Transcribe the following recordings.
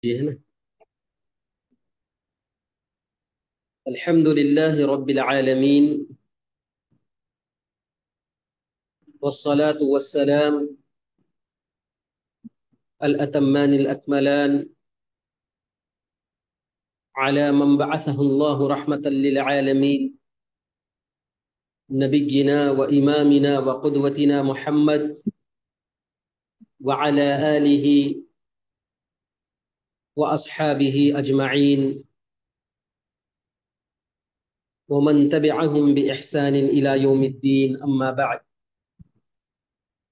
جی ہے نا۔ الحمد للہ رب العالمین والصلاة والسلام الأتمان الأكملان على من بعثه الله رحمة للعالمين نبينا وإمامنا وقدوتنا محمد وعلى آله وأصحابه أجمعين ومن تبعهم بإحسان إلى يوم الدين. أما بعد،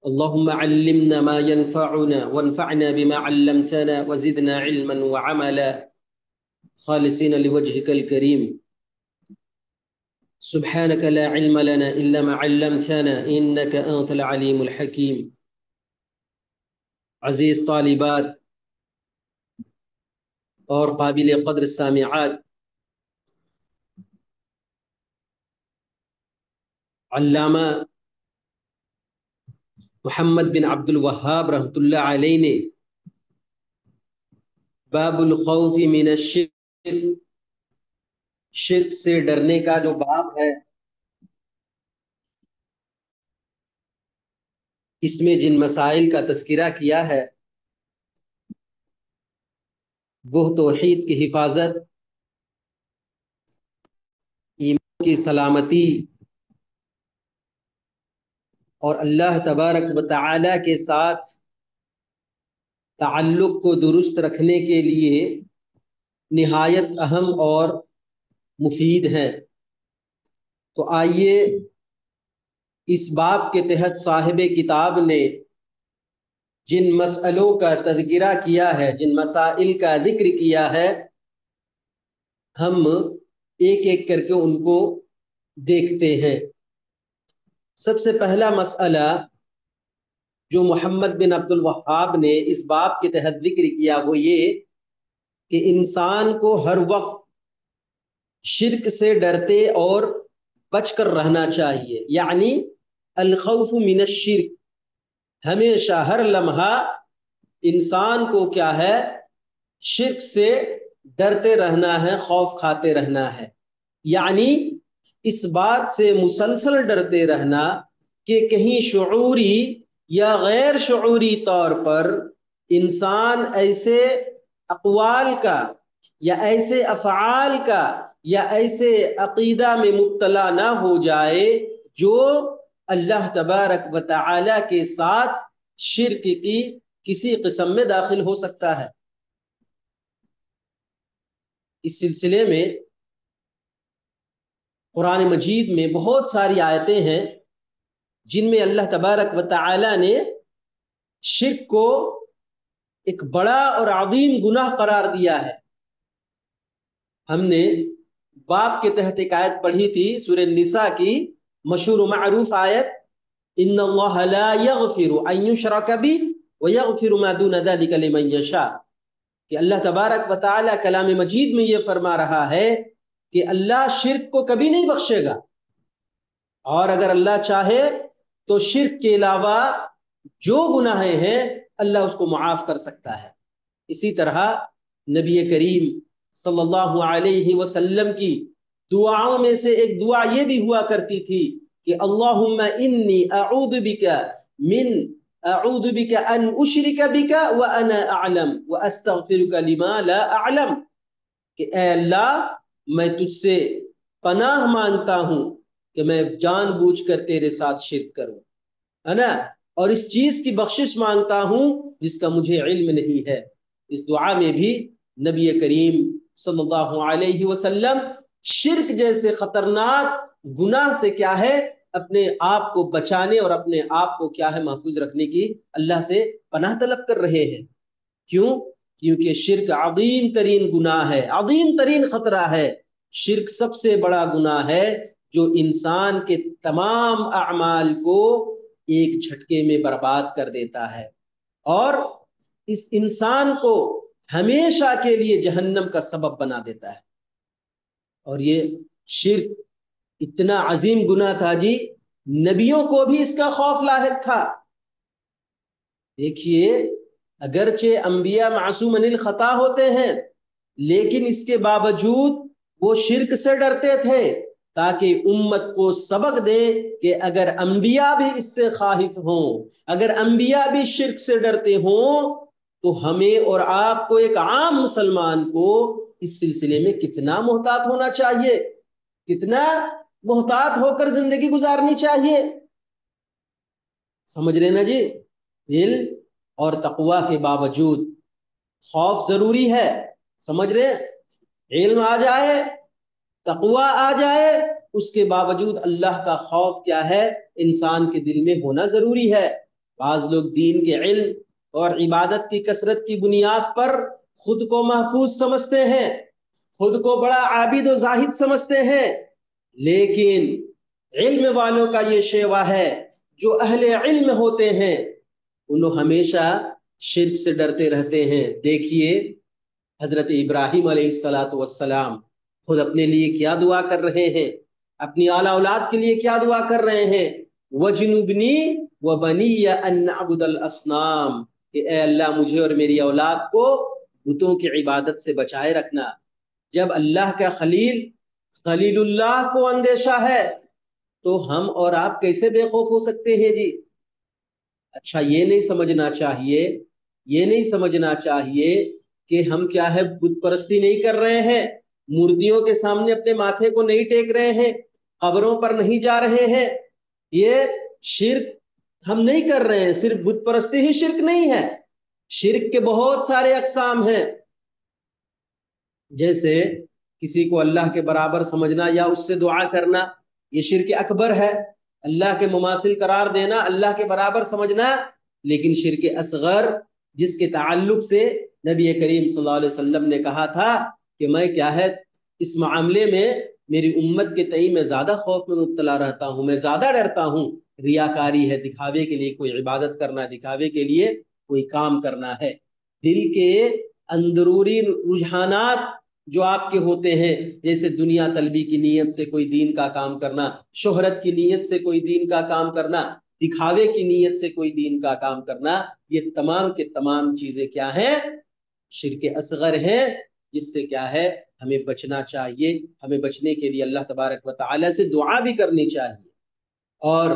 اللهم علمنا ما ينفعنا وانفعنا بما علمتنا وزدنا علما وعملا خالصين لوجهك الكريم. سبحانك لا علم لنا إلا ما علمتنا إنك أنت العليم الحكيم. عزیز طالبات اور قابل قدر سامعات، علامہ محمد بن عبد الوہاب رحمۃ اللہ علیہ نے باب الخوف من الشرک، شرک سے ڈرنے کا جو باب ہے، اس میں جن مسائل کا تذکرہ کیا ہے وہ توحید کی حفاظت، ایمان کی سلامتی اور اللہ تبارک و تعالی کے ساتھ تعلق کو درست رکھنے کے لیے نہایت اہم اور مفید ہیں۔ تو آئیے اس باب کے تحت صاحب کتاب نے جن مسئلوں کا تذکرہ کیا ہے، جن مسائل کا ذکر کیا ہے، ہم ایک ایک کر کے ان کو دیکھتے ہیں۔ سب سے پہلا مسئلہ جو محمد بن عبد الوہاب نے اس باب کے تحت ذکر کیا وہ یہ کہ انسان کو ہر وقت شرک سے ڈرتے اور بچ کر رہنا چاہیے، یعنی الخوف من الشرک، ہمیشہ ہر لمحہ انسان کو کیا ہے، شرک سے ڈرتے رہنا ہے، خوف کھاتے رہنا ہے، یعنی اس بات سے مسلسل ڈرتے رہنا کہ کہیں شعوری یا غیر شعوری طور پر انسان ایسے اقوال کا یا ایسے افعال کا یا ایسے عقیدہ میں مبتلا نہ ہو جائے جو اللہ تبارک و تعالی کے ساتھ شرک کی کسی قسم میں داخل ہو سکتا ہے۔ اس سلسلے میں قرآن مجید میں بہت ساری آیتیں ہیں جن میں اللہ تبارک و تعالی نے شرک کو ایک بڑا اور عظیم گناہ قرار دیا ہے۔ ہم نے باب کے تحت ایک آیت پڑھی تھی سورہ النساء کی مشہور و معروف آیت، ان اللہ لا یغفر ان یشرک بہ ویغفر ما دون ذلک لمن یشاء، کہ اللہ تبارک و تعالی کلام مجید میں یہ فرما رہا ہے کہ اللہ شرک کو کبھی نہیں بخشے گا، اور اگر اللہ چاہے تو شرک کے علاوہ جو گناہ ہیں اللہ اس کو معاف کر سکتا ہے۔ اسی طرح نبی کریم صلی اللہ علیہ وسلم کی دعاؤں میں سے ایک دعا یہ بھی ہوا کرتی تھی کہ اللہم انی اعوذ بک ان اشرک بک وانا اعلم واستغفرک لما لا اعلم، کہ اے اللہ میں تجھ سے پناہ مانگتا ہوں کہ میں جان بوجھ کر تیرے ساتھ شرک کروں، ہے نا، اور اس چیز کی بخشش مانگتا ہوں جس کا مجھے علم نہیں ہے۔ اس دعا میں بھی نبی کریم صلی اللہ علیہ وسلم شرک جیسے خطرناک گناہ سے کیا ہے، اپنے آپ کو بچانے اور اپنے آپ کو کیا ہے، محفوظ رکھنے کی اللہ سے پناہ طلب کر رہے ہیں۔ کیوں؟ کیونکہ شرک عظیم ترین گناہ ہے، عظیم ترین خطرہ ہے۔ شرک سب سے بڑا گناہ ہے جو انسان کے تمام اعمال کو ایک جھٹکے میں برباد کر دیتا ہے اور اس انسان کو ہمیشہ کے لیے جہنم کا سبب بنا دیتا ہے۔ اور یہ شرک اتنا عظیم گناہ تھا جی، نبیوں کو بھی اس کا خوف لاحق تھا۔ دیکھیے اگرچہ انبیاء معصوم عن الخطا ہوتے ہیں لیکن اس کے باوجود وہ شرک سے ڈرتے تھے تاکہ امت کو سبق دے کہ اگر انبیاء بھی اس سے خائف ہوں، اگر انبیاء بھی شرک سے ڈرتے ہوں تو ہمیں اور آپ کو، ایک عام مسلمان کو، اس سلسلے میں کتنا محتاط ہونا چاہیے، کتنا محتاط ہو کر زندگی گزارنی چاہیے۔ سمجھ رہے نا جی؟ علم اور تقوی کے باوجود خوف ضروری ہے، سمجھ رہے؟ علم آ جائے، تقوی آ جائے، اس کے باوجود اللہ کا خوف کیا ہے، انسان کے دل میں ہونا ضروری ہے۔ بعض لوگ دین کے علم اور عبادت کی کثرت کی بنیاد پر خود کو محفوظ سمجھتے ہیں، خود کو بڑا عابد و زاہد سمجھتے ہیں، لیکن علم والوں کا یہ شیوا ہے، جو اہل علم ہوتے ہیں انہوں ہمیشہ شرک سے ڈرتے رہتے ہیں۔ دیکھیے حضرت ابراہیم علیہ السلام خود اپنے لیے کیا دعا کر رہے ہیں، اپنی اعلی اولاد کے لیے کیا دعا کر رہے ہیں، وَجْنُبْنِي وَبَنِيَّ أَن نَعْبُدَ الْأَصْنَامَ، کہ اے اللہ مجھے اور میری اولاد کو بتوں کی عبادت سے بچائے رکھنا۔ جب اللہ کا خلیل اللہ کو اندیشہ ہے تو ہم اور آپ کیسے بے خوف ہو سکتے ہیں جی؟ اچھا یہ نہیں سمجھنا چاہیے کہ ہم کیا ہے، بت پرستی نہیں کر رہے ہیں، مورتیوں کے سامنے اپنے ماتھے کو نہیں ٹیک رہے ہیں، قبروں پر نہیں جا رہے ہیں، یہ شرک ہم نہیں کر رہے ہیں۔ صرف بت پرستی ہی شرک نہیں ہے، شرک کے بہت سارے اقسام ہیں، جیسے کسی کو اللہ کے برابر سمجھنا یا اس سے دعا کرنا، یہ شرک اکبر ہے، اللہ کے مماثل قرار دینا، اللہ کے برابر سمجھنا۔ لیکن شرک اصغر جس کے تعلق سے نبی کریم صلی اللہ علیہ وسلم نے کہا تھا کہ میں کیا ہے، اس معاملے میں میری امت کے تئیں میں زیادہ خوف میں مبتلا رہتا ہوں، میں زیادہ ڈرتا ہوں، ریاکاری ہے، دکھاوے کے لیے کوئی عبادت کرنا، دکھاوے کے لیے کوئی کام کرنا ہے۔ دل کے اندرونی رجحانات جو آپ کے ہوتے ہیں، جیسے دنیا طلبی کی نیت سے کوئی دین کا کام کرنا، شہرت کی نیت سے کوئی دین کا کام کرنا، دکھاوے کی نیت سے کوئی دین کا کام کرنا، یہ تمام کے تمام چیزیں کیا ہیں، شرک اصغر ہیں، جس سے کیا ہے ہمیں بچنا چاہیے۔ ہمیں بچنے کے لیے اللہ تبارک و تعالی سے دعا بھی کرنی چاہیے۔ اور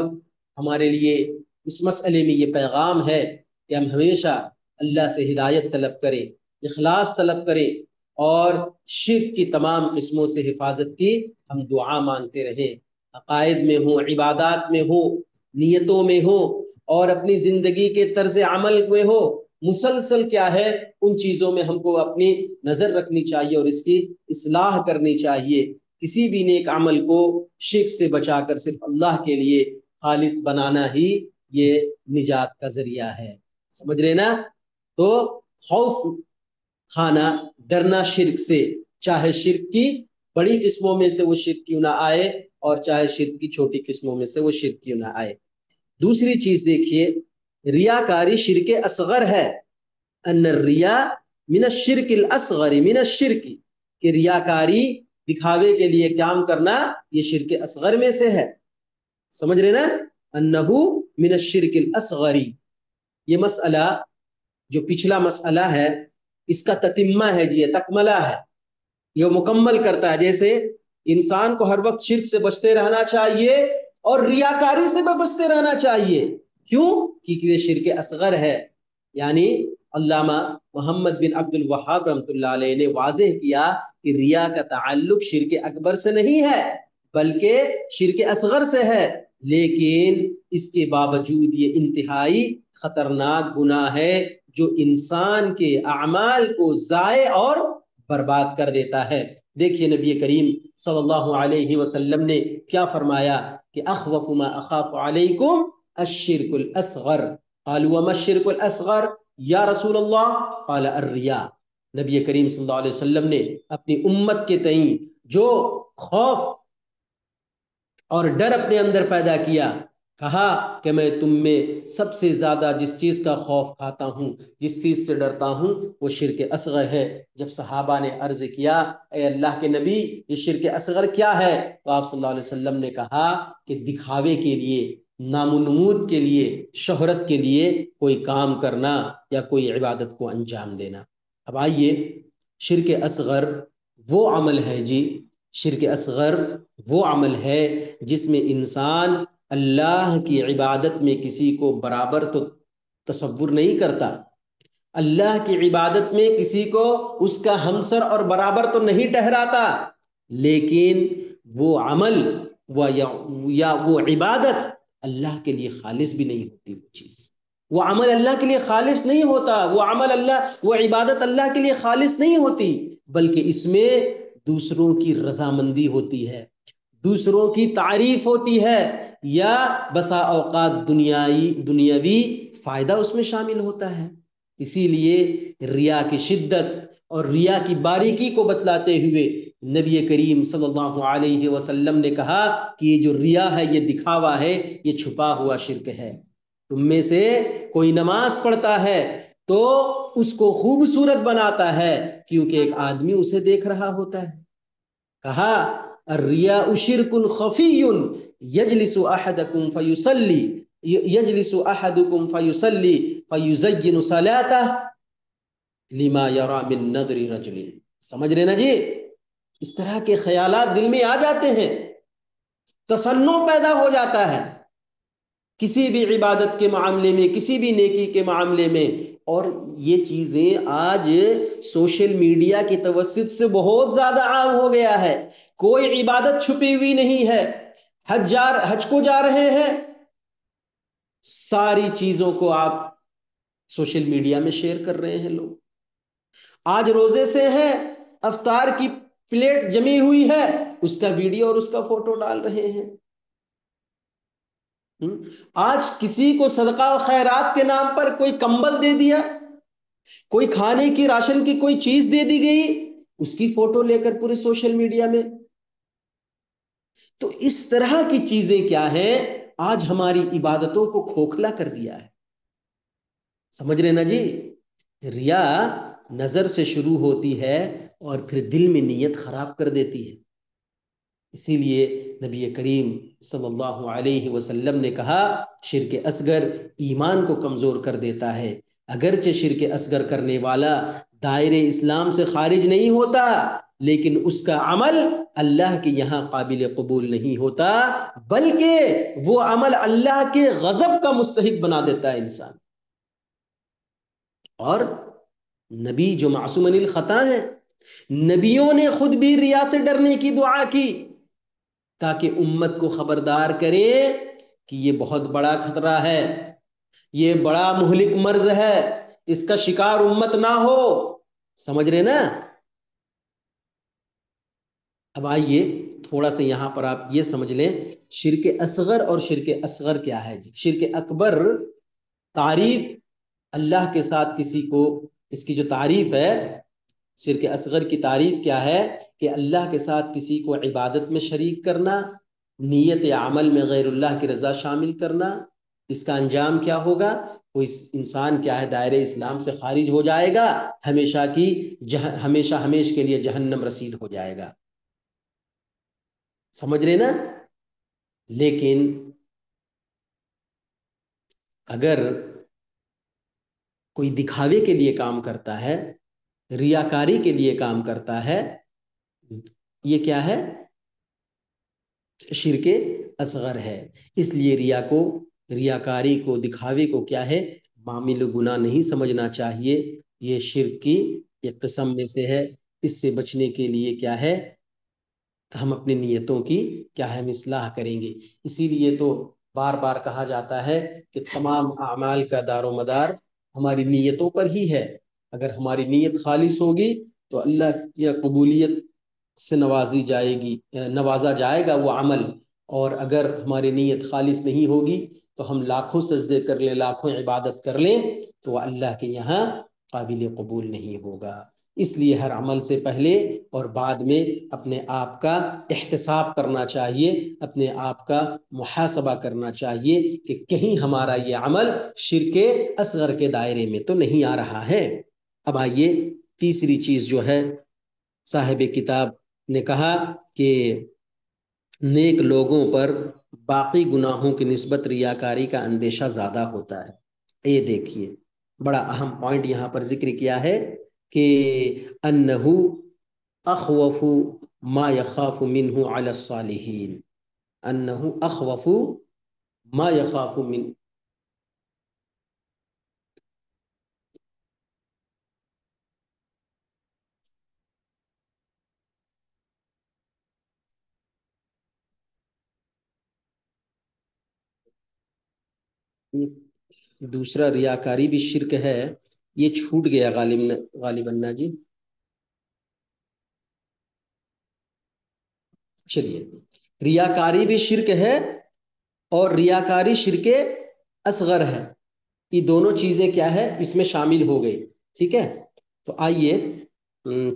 ہمارے لیے اس مسئلے میں یہ پیغام ہے کہ ہم ہمیشہ اللہ سے ہدایت طلب کریں، اخلاص طلب کریں، اور شرک کی تمام قسموں سے حفاظت کی ہم دعا مانگتے رہیں، عقائد میں ہوں، عبادات میں ہوں، نیتوں میں ہوں، اور اپنی زندگی کے طرز عمل میں ہو، مسلسل کیا ہے ان چیزوں میں ہم کو اپنی نظر رکھنی چاہیے اور اس کی اصلاح کرنی چاہیے۔ کسی بھی نیک عمل کو شرک سے بچا کر صرف اللہ کے لیے خالص بنانا ہی یہ نجات کا ذریعہ ہے۔ سمجھ رہے نا؟ تو خوف کھانا، ڈرنا شرک سے، چاہے شرک کی بڑی قسموں میں سے وہ شرک کیوں نہ آئے اور چاہے شرک کی چھوٹی قسموں میں سے وہ شرک کیوں نہ آئے۔ دوسری چیز دیکھیے، ریاکاری شرک اصغر ہے، ان الریا من الشرک الاصغر من الشرک، کہ ریاکاری دکھاوے کے لیے کام کرنا یہ شرک اصغر میں سے ہے۔ سمجھ رہے نا؟ انہو من الشرک الاصغر، یہ مسئلہ جو پچھلا مسئلہ ہے اس کا تتمہ ہے جی، یہ تکملہ ہے، یہ مکمل کرتا ہے۔ جیسے انسان کو ہر وقت شرک سے بچتے رہنا چاہیے اور ریاکاری سے بھی بچتے رہنا چاہیے۔ کیوں؟ کیونکہ یہ شرک اصغر ہے۔ یعنی علامہ محمد بن عبد الوہاب رحمۃ اللہ علیہ نے واضح کیا کہ ریا کا تعلق شرک اکبر سے نہیں ہے بلکہ شرک اصغر سے ہے، لیکن اس کے باوجود یہ انتہائی خطرناک گناہ ہے جو انسان کے اعمال کو ضائع اور برباد کر دیتا ہے۔ دیکھیے نبی کریم صلی اللہ علیہ وسلم نے کیا فرمایا کہ اخوف ما اخاف علیکم الشرک الاصغر، قالوا وما الشرک الاصغر یا رسول اللہ، قال الریا۔ نبی کریم صلی اللہ علیہ وسلم نے اپنی امت کے تئیں جو خوف اور ڈر اپنے اندر پیدا کیا، کہا کہ میں تم میں سب سے زیادہ جس چیز کا خوف کھاتا ہوں، جس چیز سے ڈرتا ہوں، وہ شرک اصغر ہے۔ جب صحابہ نے عرض کیا اے اللہ کے نبی یہ شرک اصغر کیا ہے، تو آپ صلی اللہ علیہ وسلم نے کہا کہ دکھاوے کے لیے، نام و نمود کے لیے، شہرت کے لیے کوئی کام کرنا یا کوئی عبادت کو انجام دینا۔ اب آئیے، شرک اصغر وہ عمل ہے جی، شرک اصغر وہ عمل ہے جس میں انسان اللہ کی عبادت میں کسی کو برابر تو تصور نہیں کرتا، اللہ کی عبادت میں کسی کو اس کا ہمسر اور برابر تو نہیں ٹھہراتا، لیکن وہ عمل یا وہ عبادت اللہ کے لیے خالص بھی نہیں ہوتی۔ وہ چیز، وہ عمل اللہ کے لیے خالص نہیں ہوتا، وہ عبادت اللہ کے لیے خالص نہیں ہوتی، بلکہ اس میں دوسروں کی رضامندی ہوتی ہے، دوسروں کی تعریف ہوتی ہے، یا بسا اوقات دنیاوی فائدہ اس میں شامل ہوتا ہے۔ اسی لیے ریا کی شدت اور ریا کی باریکی کو بتلاتے ہوئے نبی کریم صلی اللہ علیہ وسلم نے کہا کہ یہ جو ریا ہے، یہ دکھاوا ہے، یہ چھپا ہوا شرک ہے۔ تم میں سے کوئی نماز پڑھتا ہے تو اس کو خوبصورت بناتا ہے کیونکہ ایک آدمی اسے دیکھ رہا ہوتا ہے۔ کہا الرياء شرك خفي يجلس احدكم فيصلي فيزين صلاته لما يرى من نظر رجل۔ سمجھ رہے نا جی؟ اس طرح کے خیالات دل میں آ جاتے ہیں، تصنع پیدا ہو جاتا ہے کسی بھی عبادت کے معاملے میں، کسی بھی نیکی کے معاملے میں۔ اور یہ چیزیں آج سوشل میڈیا کی توسط سے بہت زیادہ عام ہو گیا ہے۔ کوئی عبادت چھپی ہوئی نہیں ہے۔ حج کو جا رہے ہیں، ساری چیزوں کو آپ سوشل میڈیا میں شیئر کر رہے ہیں لوگ۔ آج روزے سے ہیں، افطار کی پلیٹ جمی ہوئی ہے، اس کا ویڈیو اور اس کا فوٹو ڈال رہے ہیں۔ آج کسی کو صدقہ و خیرات کے نام پر کوئی کمبل دے دیا، کوئی کھانے کی راشن کی کوئی چیز دے دی گئی، اس کی فوٹو لے کر پورے سوشل میڈیا میں۔ تو اس طرح کی چیزیں کیا ہیں، آج ہماری عبادتوں کو کھوکھلا کر دیا ہے۔ سمجھ رہے نا جی؟ ریا نظر سے شروع ہوتی ہے اور پھر دل میں نیت خراب کر دیتی ہے۔ اسی لیے نبی کریم صلی اللہ علیہ وسلم نے کہا شرک اصغر ایمان کو کمزور کر دیتا ہے۔ اگرچہ شرک اصغر کرنے والا دائرے اسلام سے خارج نہیں ہوتا، لیکن اس کا عمل اللہ کے یہاں قابل قبول نہیں ہوتا، بلکہ وہ عمل اللہ کے غضب کا مستحق بنا دیتا ہے انسان۔ اور نبی جو معصوم عن الخطا ہیں، نبیوں نے خود بھی ریا سے ڈرنے کی دعا کی تاکہ امت کو خبردار کرے کہ یہ بہت بڑا خطرہ ہے، یہ بڑا مہلک مرض ہے، اس کا شکار امت نہ ہو۔ سمجھ رہے نا؟ اب آئیے تھوڑا سا یہاں پر آپ یہ سمجھ لیں شرک اصغر اور شرک اصغر کیا ہے جی۔ شرک اکبر تعریف اللہ کے ساتھ کسی کو، اس کی جو تعریف ہے، شرک اصغر کی تعریف کیا ہے کہ اللہ کے ساتھ کسی کو عبادت میں شریک کرنا، نیت یا عمل میں غیر اللہ کی رضا شامل کرنا۔ اس کا انجام کیا ہوگا؟ وہ انسان کیا ہے، دائرہ اسلام سے خارج ہو جائے گا، ہمیشہ ہمیش کے لیے جہنم رسید ہو جائے گا۔ سمجھ رہے نا؟ لیکن اگر کوئی دکھاوے کے لیے کام کرتا ہے، ریاکاری کے لیے کام کرتا ہے، یہ کیا ہے؟ شرک اصغر ہے۔ اس لیے ریاکاری کو، دکھاوے کو کیا ہے، معامل گناہ نہیں سمجھنا چاہیے۔ یہ شرک کی ایک قسم میں سے ہے۔ اس سے بچنے کے لیے کیا ہے، ہم اپنی نیتوں کی کیا ہے، اصلاح کریں گے۔ اسی لیے تو بار بار کہا جاتا ہے کہ تمام اعمال کا دار و مدار ہماری نیتوں پر ہی ہے۔ اگر ہماری نیت خالص ہوگی تو اللہ کی قبولیت سے نوازا جائے گا وہ عمل، اور اگر ہماری نیت خالص نہیں ہوگی تو ہم لاکھوں سجدے کر لیں، لاکھوں عبادت کر لیں، تو اللہ کے یہاں قابل قبول نہیں ہوگا۔ اس لیے ہر عمل سے پہلے اور بعد میں اپنے آپ کا احتساب کرنا چاہیے، اپنے آپ کا محاسبہ کرنا چاہیے کہ کہیں ہمارا یہ عمل شرک اصغر کے دائرے میں تو نہیں آ رہا ہے۔ اب آئیے تیسری چیز جو ہے، صاحب کتاب نے کہا کہ نیک لوگوں پر باقی گناہوں کی نسبت ریاکاری کا اندیشہ زیادہ ہوتا ہے۔ یہ دیکھیے بڑا اہم پوائنٹ یہاں پر ذکر کیا ہے کہ انہو اخوف ما یخاف منہ علی الصالحین، انہو اخوف ما یخاف من، دوسرا ریاکاری بھی شرک ہے، یہ چھوٹ گیا غالباً جی۔ چلیے، ریاکاری بھی شرک ہے اور ریاکاری شرک اصغر ہے، یہ دونوں چیزیں کیا ہے اس میں شامل ہو گئی، ٹھیک ہے۔ تو آئیے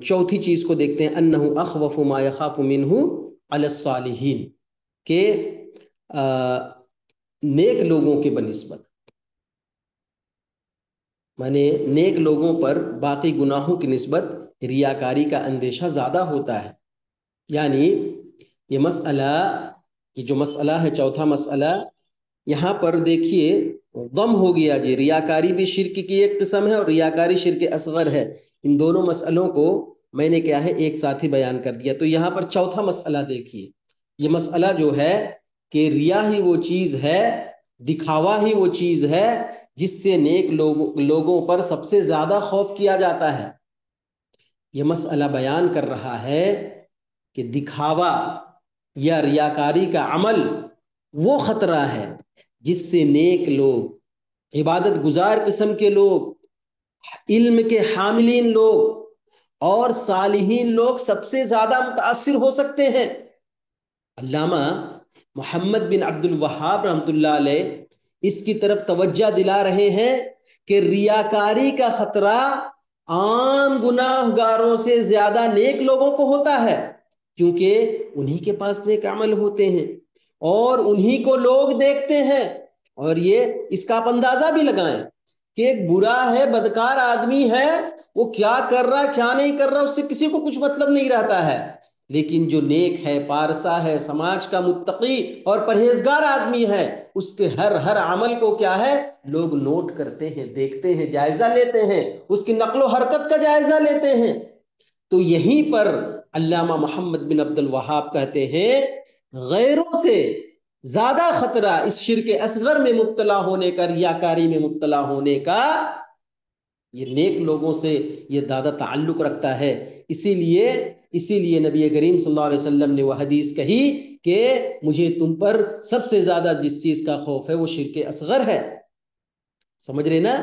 چوتھی چیز کو دیکھتے ہیں، انہو اخوف ما یخاف منہ علی الصالحین، کہ نیک لوگوں کے بنسبت، مانے نیک لوگوں پر باقی گناہوں کی نسبت ریاکاری کا اندیشہ زیادہ ہوتا ہے۔ یعنی یہ مسئلہ، یہ جو مسئلہ ہے چوتھا مسئلہ، یہاں پر دیکھیے ضم ہو گیا جی، ریاکاری بھی شرک کی ایک قسم ہے اور ریاکاری شرک اصغر ہے، ان دونوں مسئلوں کو میں نے کیا ہے ایک ساتھ ہی بیان کر دیا۔ تو یہاں پر چوتھا مسئلہ دیکھیے، یہ مسئلہ جو ہے کہ ریا ہی وہ چیز ہے، دکھاوا ہی وہ چیز ہے جس سے نیک لوگوں پر سب سے زیادہ خوف کیا جاتا ہے۔ یہ مسئلہ بیان کر رہا ہے کہ دکھاوا یا ریاکاری کا عمل وہ خطرہ ہے جس سے نیک لوگ، عبادت گزار قسم کے لوگ، علم کے حاملین لوگ اور صالحین لوگ سب سے زیادہ متاثر ہو سکتے ہیں۔ علامہ محمد بن عبد الوہاب رحمۃ اللہ علیہ اس کی طرف توجہ دلا رہے ہیں کہ ریاکاری کا خطرہ عام گناہ گاروں سے زیادہ نیک لوگوں کو ہوتا ہے، کیونکہ انہی کے پاس نیک عمل ہوتے ہیں اور انہی کو لوگ دیکھتے ہیں۔ اور یہ اس کا آپ اندازہ بھی لگائیں کہ ایک برا ہے، بدکار آدمی ہے، وہ کیا کر رہا ہے کیا نہیں کر رہا اس سے کسی کو کچھ مطلب نہیں رہتا ہے، لیکن جو نیک ہے، پارسا ہے، سماج کا متقی اور پرہیزگار آدمی ہے، اس کے ہر عمل کو کیا ہے لوگ نوٹ کرتے ہیں، دیکھتے ہیں، جائزہ لیتے ہیں، اس کی نقل و حرکت کا جائزہ لیتے ہیں۔ تو یہیں پر علامہ محمد بن عبد الوہاب کہتے ہیں غیروں سے زیادہ خطرہ اس شرک اصغر میں مبتلا ہونے کا، ریاکاری میں مبتلا ہونے کا، یہ نیک لوگوں سے یہ زیادہ تعلق رکھتا ہے۔ اسی لیے نبی کریم صلی اللہ علیہ وسلم نے وہ حدیث کہی کہ مجھے تم پر سب سے زیادہ جس چیز کا خوف ہے وہ شرک اصغر ہے۔ سمجھ رہے نا؟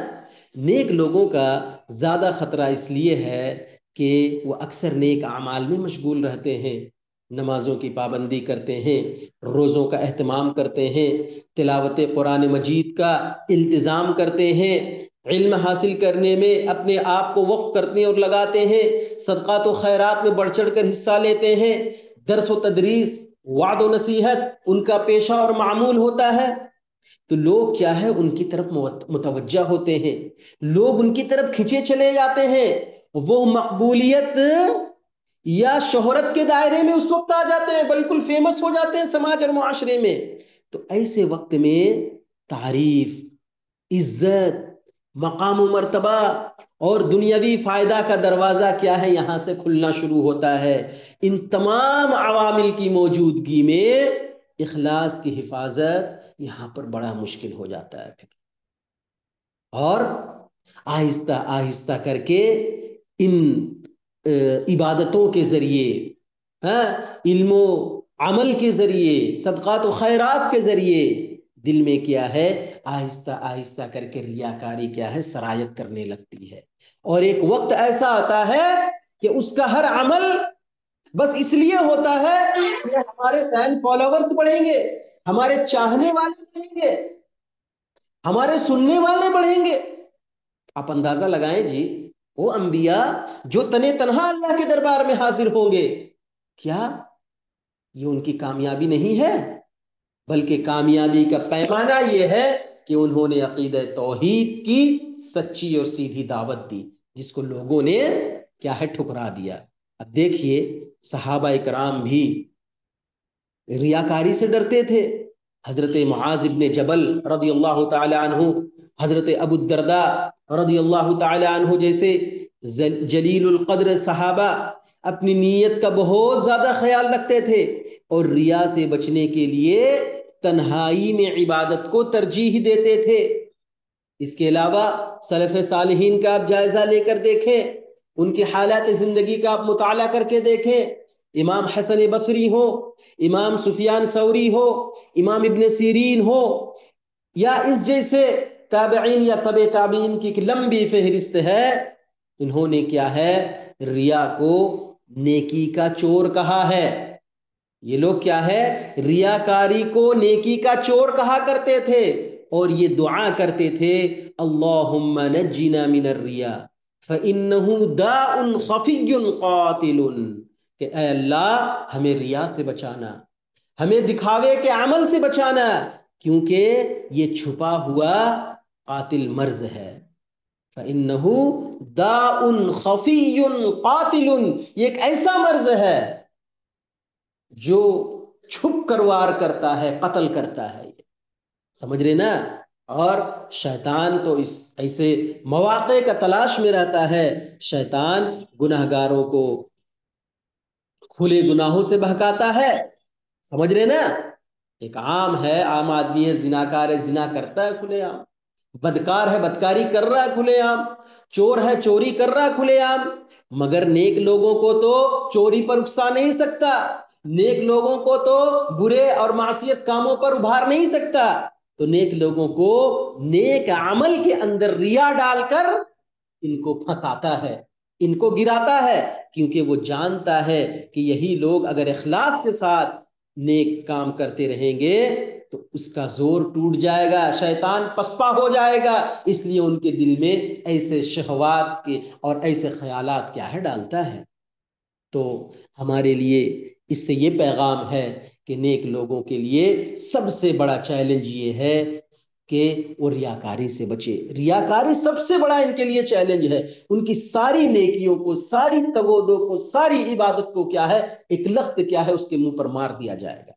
نیک لوگوں کا زیادہ خطرہ اس لیے ہے کہ وہ اکثر نیک اعمال میں مشغول رہتے ہیں، نمازوں کی پابندی کرتے ہیں، روزوں کا اہتمام کرتے ہیں، تلاوت قرآن مجید کا التزام کرتے ہیں، علم حاصل کرنے میں اپنے آپ کو وقف کرتے اور لگاتے ہیں، صدقات و خیرات میں بڑھ چڑھ کر حصہ لیتے ہیں، درس و تدریس، وعد و نصیحت ان کا پیشہ اور معمول ہوتا ہے۔ تو لوگ کیا ہے ان کی طرف متوجہ ہوتے ہیں، لوگ ان کی طرف کھینچے چلے جاتے ہیں، وہ مقبولیت یا شہرت کے دائرے میں اس وقت آ جاتے ہیں، بالکل فیمس ہو جاتے ہیں سماج اور معاشرے میں۔ تو ایسے وقت میں تعریف، عزت، مقام و مرتبہ اور دنیاوی فائدہ کا دروازہ کیا ہے یہاں سے کھلنا شروع ہوتا ہے۔ ان تمام عوامل کی موجودگی میں اخلاص کی حفاظت یہاں پر بڑا مشکل ہو جاتا ہے پھر، اور آہستہ آہستہ کر کے ان عبادتوں کے ذریعے، علم و عمل کے ذریعے، صدقات و خیرات کے ذریعے دل میں کیا ہے آہستہ آہستہ کر کے ریاکاری کیا ہے سرایت کرنے لگتی ہے، اور ایک وقت ایسا آتا ہے کہ اس کا ہر عمل بس اس لیے ہوتا ہے کہ ہمارے فین فالوورز بڑھیں گے، ہمارے چاہنے والے بڑھیں گے، ہمارے سننے والے بڑھیں گے۔ آپ اندازہ لگائیں جی، وہ انبیاء جو تنے تنہا اللہ کے دربار میں حاضر ہوں گے، کیا یہ ان کی کامیابی نہیں ہے؟ بلکہ کامیابی کا پیمانہ یہ ہے کہ انہوں نے عقیدہ توحید کی سچی اور سیدھی دعوت دی، جس کو لوگوں نے کیا ہے ٹھکرا دیا۔ اب دیکھیے صحابہ کرام بھی ریاکاری سے ڈرتے تھے، حضرت معاذ ابن جبل رضی اللہ تعالی عنہ، حضرت ابو الدرداء رضی اللہ تعالی عنہ جیسے جلیل القدر صحابہ اپنی نیت کا بہت زیادہ خیال رکھتے تھے اور ریا سے بچنے کے لیے تنہائی میں عبادت کو ترجیح دیتے تھے۔ اس کے علاوہ سلف صالحین کا آپ جائزہ لے کر دیکھیں، ان کی حالات زندگی کا آپ مطالعہ کر کے دیکھیں، امام حسن بصری ہو، امام سفیان ثوری ہو، امام ابن سیرین ہو، یا اس جیسے تابعین یا تبع تابعین کی ایک لمبی فہرست ہے، انہوں نے کیا ہے، ریا کو نیکی کا چور کہا ہے۔ یہ لوگ کیا ہے، ریاکاری کو نیکی کا چور کہا کرتے تھے اور یہ دعا کرتے تھے، اللہم نجنا من الریا فإنہ داء خفی قاتل، کہ اے اللہ ہمیں ریا سے بچانا، ہمیں دکھاوے کے عمل سے بچانا، کیونکہ یہ چھپا ہوا قاتل مرض ہے۔ فإنہ داء خفی قاتل، یہ ایک ایسا مرض ہے جو چھپ کر وار کرتا ہے، قتل کرتا ہے، سمجھ رہے نا؟ اور شیطان تو اس ایسے مواقع کا تلاش میں رہتا ہے، شیطان گناہ گاروں کو کھلے گناہوں سے بہکاتا ہے، سمجھ رہے نا؟ ایک عام ہے، عام آدمی ہے، زناکار ہے، زنا کرتا ہے کھلے عام، بدکار ہے، بدکاری کر رہا ہے کھلے عام، چور ہے، چوری کر رہا ہے کھلے عام، مگر نیک لوگوں کو تو چوری پر اکسا نہیں سکتا، نیک لوگوں کو تو برے اور معصیت کاموں پر ابھار نہیں سکتا، تو نیک لوگوں کو نیک عمل کے اندر ریا ڈال کر ان کو پھنساتا ہے، ان کو گراتا ہے، کیونکہ وہ جانتا ہے کہ یہی لوگ اگر اخلاص کے ساتھ نیک کام کرتے رہیں گے تو اس کا زور ٹوٹ جائے گا، شیطان پسپا ہو جائے گا، اس لیے ان کے دل میں ایسے شہوات کے اور ایسے خیالات کیا ہے ڈالتا ہے۔ تو ہمارے لیے اس سے یہ پیغام ہے کہ نیک لوگوں کے لیے سب سے بڑا چیلنج یہ ہے کہ وہ ریاکاری سے بچے، ریاکاری سب سے بڑا ان کے لیے چیلنج ہے، ان کی ساری نیکیوں کو، ساری تگودوں کو، ساری عبادت کو کیا ہے، ایک لخت کیا ہے اس کے منہ پر مار دیا جائے گا۔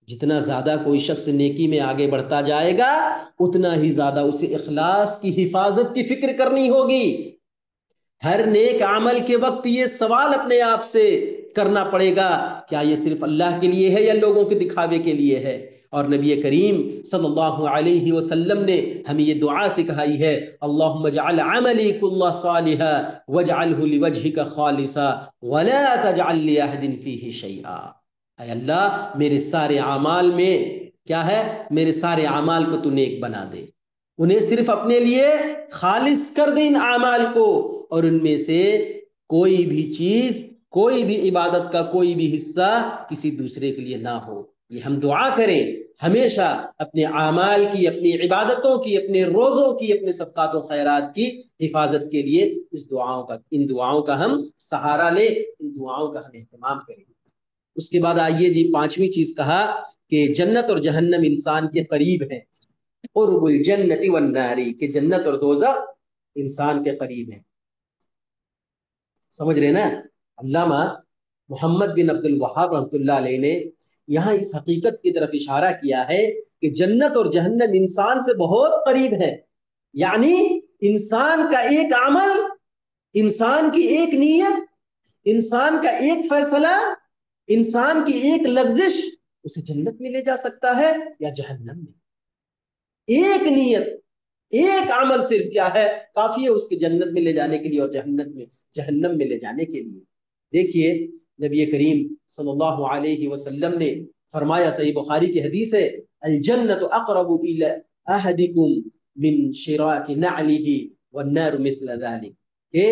جتنا زیادہ کوئی شخص نیکی میں آگے بڑھتا جائے گا اتنا ہی زیادہ اسے اخلاص کی حفاظت کی فکر کرنی ہوگی۔ ہر نیک عمل کے وقت یہ سوال اپنے آپ سے کرنا پڑے گا، کیا یہ صرف اللہ کے لیے ہے یا لوگوں کے دکھاوے کے لیے ہے؟ اور نبی کریم صلی اللہ علیہ وسلم نے ہمیں یہ دعا سکھائی ہے، اللہم اجعل عملی کلہ صالحا واجعلہ لوجہک خالصا ولا تجعل لأحد فیہ شیئا، اے اللہ میرے سارے اعمال میں کیا ہے، میرے سارے اعمال کو تو نیک بنا دے، انہیں صرف اپنے لیے خالص کر دے ان اعمال کو، اور ان میں سے کوئی بھی چیز، کوئی بھی عبادت کا کوئی بھی حصہ کسی دوسرے کے لیے نہ ہو۔ یہ ہم دعا کریں ہمیشہ اپنے اعمال کی، اپنی عبادتوں کی، اپنے روزوں کی، اپنے صدقات و خیرات کی حفاظت کے لیے ان دعاؤں کا ہم سہارا لیں، ان دعاؤں کا ہم اہتمام کریں۔ اس کے بعد آئیے جی، پانچویں چیز کہا کہ جنت اور جہنم انسان کے قریب ہیں، قرب الجنت والنار، کہ جنت اور دوزخ انسان کے قریب ہیں، سمجھ رہے نا؟ علامہ محمد بن عبد الوہاب رحمۃ اللہ علیہ نے یہاں اس حقیقت کی طرف اشارہ کیا ہے کہ جنت اور جہنم انسان سے بہت قریب ہے، یعنی انسان کا ایک عمل، انسان کی ایک نیت، انسان کا ایک فیصلہ، انسان کی ایک لغزش اسے جنت میں لے جا سکتا ہے یا جہنم میں۔ ایک نیت، ایک عمل صرف کیا ہے، کافی ہے اس کے جنت میں لے جانے کے لیے اور جہنم میں لے جانے کے لیے۔ دیکھیے نبی کریم صلی اللہ علیہ وسلم نے فرمایا، صحیح بخاری کی حدیث ہے، الجنت اقرب الی احدکم من شراک نعلہ والنار مثل ذلک، کہ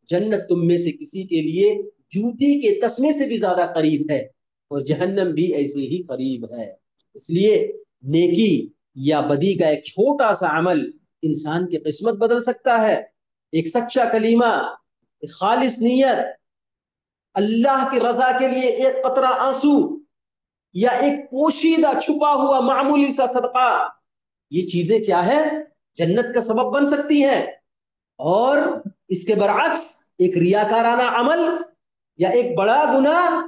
جنت تم میں سے کسی کے لیے جوتی کے تسمے سے بھی زیادہ قریب ہے اور جہنم بھی ایسے ہی قریب ہے۔ اس لیے نیکی یا بدی کا ایک چھوٹا سا عمل انسان کی قسمت بدل سکتا ہے۔ ایک سچا کلمہ، ایک خالص نیت، اللہ کی رضا کے لیے ایک قطرہ آنسو، یا ایک پوشیدہ چھپا ہوا معمولی سا صدقہ، یہ چیزیں کیا ہے، جنت کا سبب بن سکتی ہیں۔ اور اس کے برعکس ایک ریاکارانہ عمل یا ایک بڑا گناہ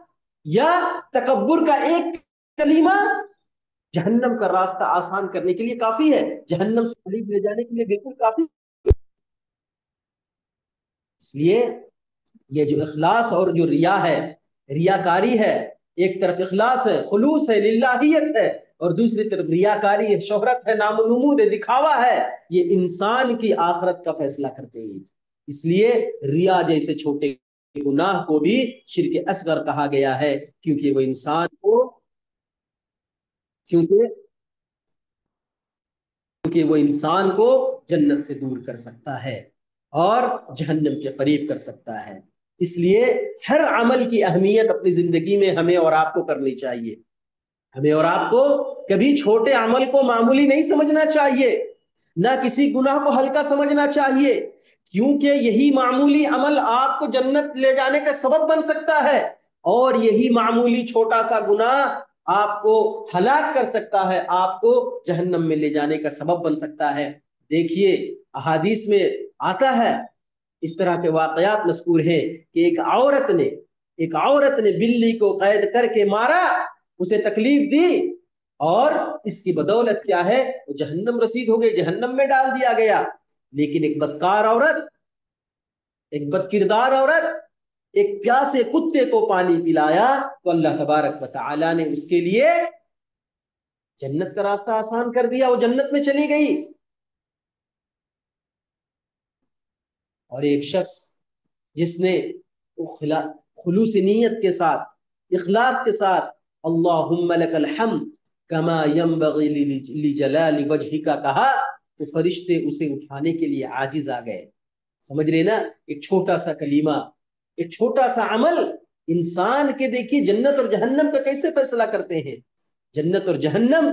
یا تکبر کا ایک کلمہ جہنم کا راستہ آسان کرنے کے لیے کافی ہے، جہنم سے قریب لے جانے کے لیے بالکل کافی۔ اس لیے یہ جو اخلاص اور جو ریا ہے، ریاکاری ہے، ایک طرف اخلاص ہے، خلوص ہے، للہیت ہے، اور دوسری طرف ریاکاری ہے، شہرت ہے، نام و نمود ہے، دکھاوا ہے، یہ انسان کی آخرت کا فیصلہ کرتے ہیں۔ اس لیے ریا جیسے چھوٹے گناہ کو بھی شرک اصغر کہا گیا ہے، کیونکہ وہ انسان کو کیونکہ وہ انسان کو جنت سے دور کر سکتا ہے اور جہنم کے قریب کر سکتا ہے۔ اس لیے ہر عمل کی اہمیت اپنی زندگی میں ہمیں اور آپ کو کرنی چاہیے۔ ہمیں اور آپ کو کبھی چھوٹے عمل کو معمولی نہیں سمجھنا چاہیے، نہ کسی گناہ کو ہلکا سمجھنا چاہیے، کیونکہ یہی معمولی عمل آپ کو جنت لے جانے کا سبب بن سکتا ہے، اور یہی معمولی چھوٹا سا گناہ آپ کو ہلاک کر سکتا ہے، آپ کو جہنم میں لے جانے کا سبب بن سکتا ہے۔ دیکھیے احادیث میں آتا ہے، اس طرح کے واقعات مذکور ہیں کہ ایک عورت نے بلی کو قید کر کے مارا، اسے تکلیف دی، اور اس کی بدولت کیا ہے، وہ جہنم رسید ہو گئی، جہنم میں ڈال دیا گیا۔ لیکن ایک بدکار عورت، ایک بد کردار عورت ایک پیاسے کتے کو پانی پلایا تو اللہ تبارک و تعالی نے اس کے لیے جنت کا راستہ آسان کر دیا، وہ جنت میں چلی گئی۔ اور ایک شخص جس نے خلوص نیت کے ساتھ، اخلاص کے ساتھ اللہم لک الحمد کما ینبغی لجلال وجہک کہا، تو فرشتے اسے اٹھانے کے لیے عاجز آ گئے۔ سمجھ رہے نا، ایک چھوٹا سا کلمہ، ایک چھوٹا سا عمل انسان کے، دیکھیے جنت اور جہنم کا کیسے فیصلہ کرتے ہیں۔ جنت اور جہنم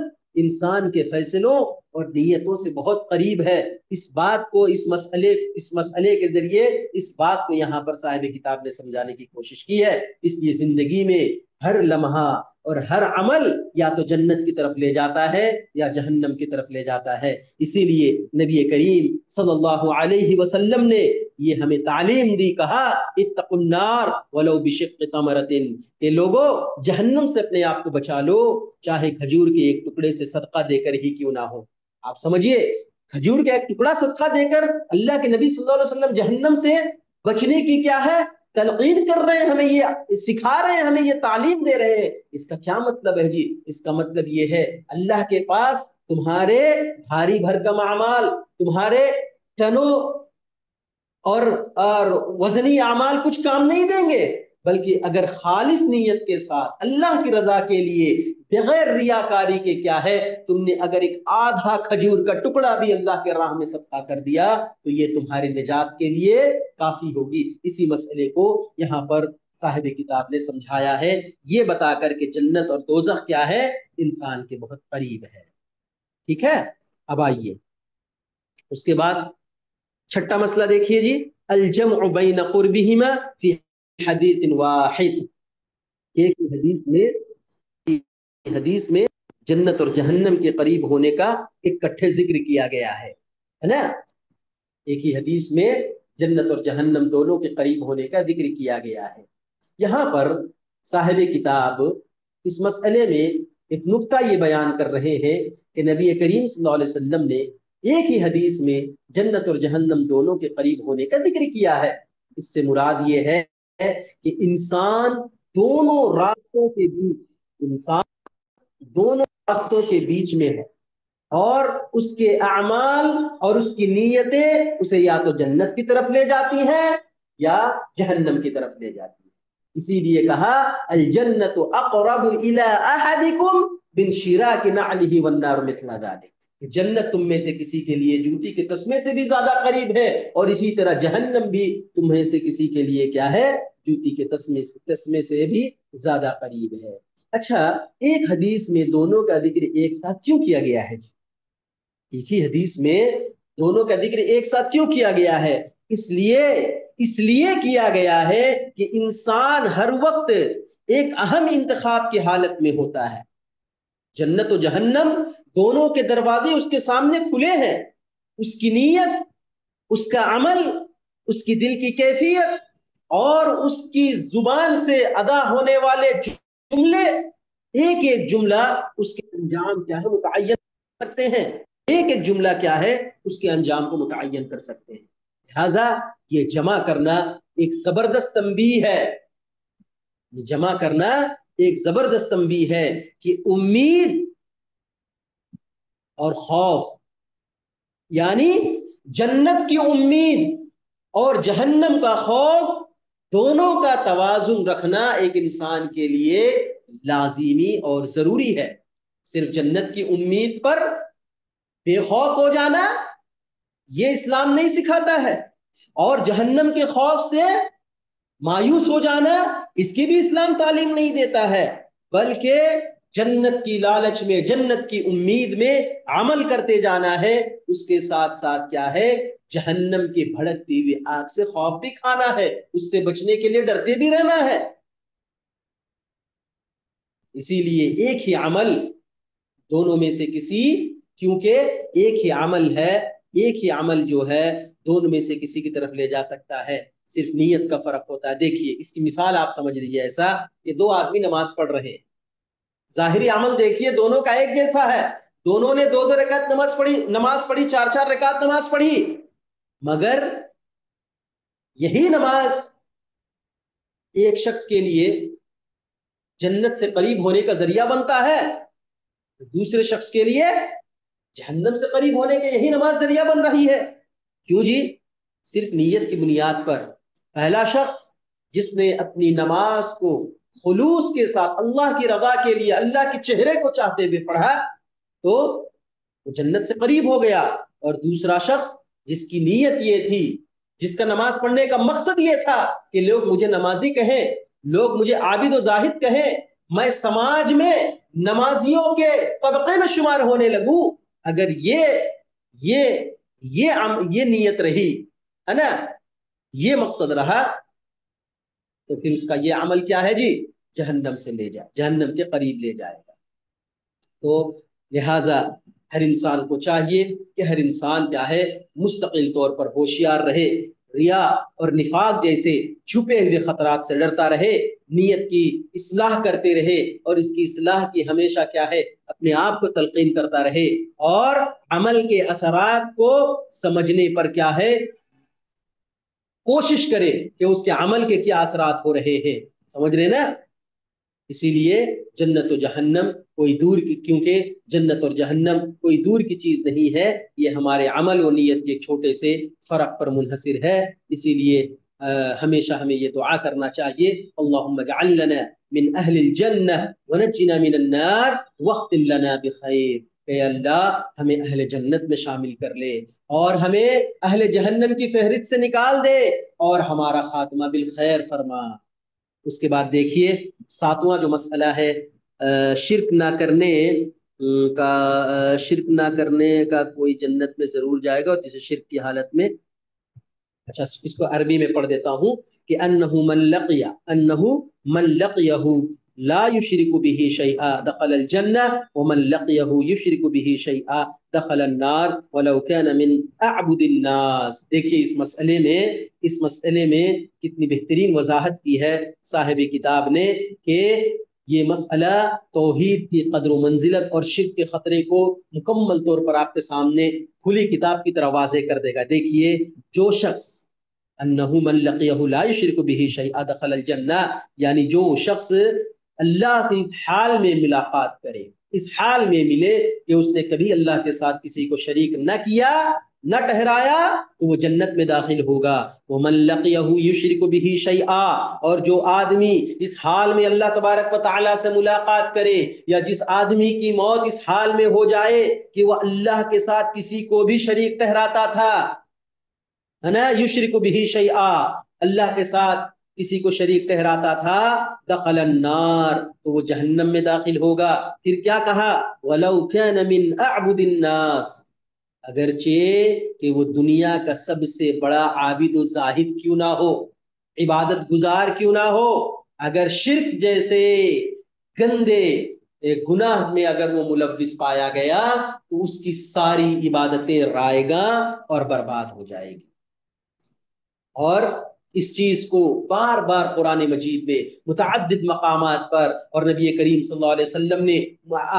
انسان کے فیصلوں اور نیتوں سے بہت قریب ہے۔ اس بات کو اس مسئلے کے ذریعے اس بات کو یہاں پر صاحب کتاب نے سمجھانے کی کوشش کی ہے۔ اس لیے زندگی میں ہر لمحہ اور ہر عمل یا تو جنت کی طرف لے جاتا ہے یا جہنم کی طرف لے جاتا ہے۔ اسی لیے نبی کریم صلی اللہ علیہ وسلم نے یہ ہمیں تعلیم دی، کہا اتقوا النار ولو بشق تمرۃ، کہ لوگوں جہنم سے اپنے آپ کو بچا لو، چاہے کھجور کے ایک ٹکڑے سے صدقہ دے کر ہی کیوں نہ ہو۔ آپ سمجھیے، کھجور کا ایک ٹکڑا صدقہ دے کر اللہ کے نبی صلی اللہ علیہ وسلم جہنم سے بچنے کی کیا ہے، تلقین کر رہے ہیں، ہمیں یہ سکھا رہے ہیں، ہمیں یہ تعلیم دے رہے ہیں۔ اس کا کیا مطلب ہے جی؟ اس کا مطلب یہ ہے اللہ کے پاس تمہارے بھاری بھرکم اعمال، تمہارے ٹنوں اور وزنی اعمال کچھ کام نہیں دیں گے، بلکہ اگر خالص نیت کے ساتھ اللہ کی رضا کے لیے بغیر ریاکاری کے کیا ہے، تم نے اگر ایک آدھا کھجور کا ٹکڑا بھی اللہ کے راہ میں صدقہ کر دیا تو یہ تمہاری نجات کے لیے کافی ہوگی۔ اسی مسئلے کو یہاں پر صاحب کتاب نے سمجھایا ہے، یہ بتا کر کہ جنت اور دوزخ کیا ہے، انسان کے بہت قریب ہے۔ ٹھیک ہے، اب آئیے اس کے بعد چھٹا مسئلہ دیکھیے جی، الجمع بین قربہما فی حدیث واحد۔ ایک حدیث میں جنت اور جہنم کے قریب ہونے کا اکٹھے ذکر کیا گیا ہے نا، ایک ہی حدیث میں جنت اور جہنم دونوں کے قریب ہونے کا ذکر کیا گیا ہے۔ یہاں پر صاحب کتاب اس مسئلے میں ایک نکتہ یہ بیان کر رہے ہیں کہ نبی کریم صلی اللہ علیہ وسلم نے ایک ہی حدیث میں جنت اور جہنم دونوں کے قریب ہونے کا ذکر کیا ہے۔ اس سے مراد یہ ہے کہ انسان دونوں راستوں کے بیچ میں ہے، اور اس کے اعمال اور اس کی نیتیں اسے یا تو جنت کی طرف لے جاتی ہیں یا جہنم کی طرف لے جاتی ہیں۔ اسی لیے کہا الجنت اقرب الی احدکم من شراک نعلہ والنار مثل ذلک، جنت تم میں سے کسی کے لیے جوتی کے تسمے سے بھی زیادہ قریب ہے، اور اسی طرح جہنم بھی تم میں سے کسی کے لیے کیا ہے، جوتی کے تسمے سے بھی زیادہ قریب ہے۔ اچھا، ایک حدیث میں دونوں کا ذکر ایک ساتھ کیوں کیا گیا ہے؟ ایک ہی حدیث میں دونوں کا ذکر ایک ساتھ کیوں کیا گیا ہے؟ اس لیے کیا گیا ہے کہ انسان ہر وقت ایک اہم انتخاب کی حالت میں ہوتا ہے۔ جنت و جہنم دونوں کے دروازے اس کے سامنے کھلے ہیں، اس کی نیت، اس کا عمل، اس کی دل کی کیفیت اور اس کی زبان سے ادا ہونے والے جملے ایک ایک جملہ اس کے انجام کیا ہے متعین کر سکتے ہیں، ایک ایک جملہ کیا ہے اس کے انجام کو متعین کر سکتے ہیں۔ لہذا یہ جمع کرنا ایک زبردست تنبیہ ہے، یہ جمع کرنا ایک زبردست تنبیہ ہے کہ امید اور خوف، یعنی جنت کی امید اور جہنم کا خوف، دونوں کا توازن رکھنا ایک انسان کے لیے لازمی اور ضروری ہے۔ صرف جنت کی امید پر بے خوف ہو جانا یہ اسلام نہیں سکھاتا ہے، اور جہنم کے خوف سے مایوس ہو جانا اس کی بھی اسلام تعلیم نہیں دیتا ہے، بلکہ جنت کی لالچ میں، جنت کی امید میں عمل کرتے جانا ہے، اس کے ساتھ ساتھ کیا ہے جہنم کی بھڑکتی ہوئی آگ سے خوف بھی کھانا ہے، اس سے بچنے کے لیے ڈرتے بھی رہنا ہے۔ اسی لیے ایک ہی عمل دونوں میں سے کسی، کیونکہ ایک ہی عمل ہے، ایک ہی عمل جو ہے دونوں میں سے کسی کی طرف لے جا سکتا ہے، صرف نیت کا فرق ہوتا ہے۔ دیکھیے اس کی مثال آپ سمجھ لیجیے، ایسا کہ دو آدمی نماز پڑھ رہے ہیں، ظاہری عمل دیکھیے دونوں کا ایک جیسا ہے، دونوں نے دو دو رکعت نماز پڑھی، چار چار رکعت نماز پڑھی، مگر یہی نماز ایک شخص کے لیے جنت سے قریب ہونے کا ذریعہ بنتا ہے، دوسرے شخص کے لیے جہنم سے قریب ہونے کے یہی نماز ذریعہ بن رہی ہے۔ کیوں جی؟ صرف نیت کی بنیاد پر۔ پہلا شخص جس نے اپنی نماز کو خلوص کے ساتھ اللہ کی رضا کے لیے، اللہ کے چہرے کو چاہتے ہوئے پڑھا تو وہ جنت سے قریب ہو گیا، اور دوسرا شخص جس کی نیت یہ تھی، جس کا نماز پڑھنے کا مقصد یہ تھا کہ لوگ مجھے نمازی کہیں، لوگ مجھے عابد و زاہد کہیں، میں سماج میں نمازیوں کے طبقے میں شمار ہونے لگوں، اگر یہ نیت رہی ہے نا، یہ مقصد رہا، تو پھر اس کا یہ عمل کیا ہے جی؟ جہنم سے جہنم کے قریب لے جائے گا۔ تو لہذا ہر انسان کو چاہیے کہ ہر انسان کیا ہے مستقل طور پر ہوشیار رہے، ریا اور نفاق جیسے چھپے ہوئے خطرات سے ڈرتا رہے، نیت کی اصلاح کرتے رہے، اور اس کی اصلاح کی ہمیشہ کیا ہے اپنے آپ کو تلقین کرتا رہے، اور عمل کے اثرات کو سمجھنے پر کیا ہے کوشش کرے کہ اس کے عمل کے کیا اثرات ہو رہے ہیں، سمجھ رہے نا؟ اسی لیے جنت و جہنم کوئی دور کی، کیونکہ جنت اور جہنم کوئی دور کی چیز نہیں ہے، یہ ہمارے عمل و نیت کے ایک چھوٹے سے فرق پر منحصر ہے۔ اسی لیے ہمیشہ ہمیں یہ دعا کرنا چاہیے، اللہم اجعل لنا من اہل الجنہ ونجنا من النار واختم لنا بخیر، کہ اللہ ہمیں اہل جنت میں شامل کر لے اور ہمیں اہل جہنم کی فہرست سے نکال دے، اور ہمارا خاتمہ بالخیر فرما۔ اس کے بعد دیکھیے ساتواں جو مسئلہ ہے شرک نہ کرنے کا کوئی جنت میں ضرور جائے گا، اور جسے شرک کی حالت میں، اچھا اس کو عربی میں پڑھ دیتا ہوں کہ انہو من لقیہ لا یشرک به شیئا دخل الجنہ ومن لقیہ یشرک به شیئا دخل النار ولو كان من اعبد الناس۔ دیکھیے اس مسئلے میں کتنی بہترین وضاحت کی ہے صاحب کتاب نے، کہ یہ مسئلہ توحید کی قدر و منزلت اور شرک کے خطرے کو مکمل طور پر آپ کے سامنے کھلی کتاب کی طرح واضح کر دے گا۔ دیکھیے جو شخص انہو من لقیہ لا یشرک به شیئا دخل الجنہ، یعنی جو شخص اللہ سے اس حال میں ملاقات کرے، اس حال میں ملے کہ اس نے کبھی اللہ کے ساتھ کسی کو شریک نہ کیا، نہ ٹھہرایا، تو وہ جنت میں داخل ہوگا۔ ومن لقیہ یشرک به شیئا، اور جو آدمی اس حال میں اللہ تبارک و تعالی سے ملاقات کرے، یا جس آدمی کی موت اس حال میں ہو جائے کہ وہ اللہ کے ساتھ کسی کو بھی شریک ٹھہراتا تھا، ہے نا، یشرک به شیئا، اللہ کے ساتھ کسی کو شریک ٹھہراتا تھا، دخل النار، تو وہ جہنم میں داخل ہوگا۔ پھر کیا کہا؟ وَلَوْ كَانَ مِنْ أَعْبُدِ النَّاسِ، اگرچہ کہ وہ دنیا کا سب سے بڑا عابد و زاہد کیوں نہ ہو، عبادت گزار کیوں نہ ہو، اگر شرک جیسے گندے گناہ میں اگر وہ ملوث پایا گیا تو اس کی ساری عبادتیں رائیگاں اور برباد ہو جائے گی۔ اور اس چیز کو بار بار قرآن مجید میں متعدد مقامات پر اور نبی کریم صلی اللہ علیہ وسلم نے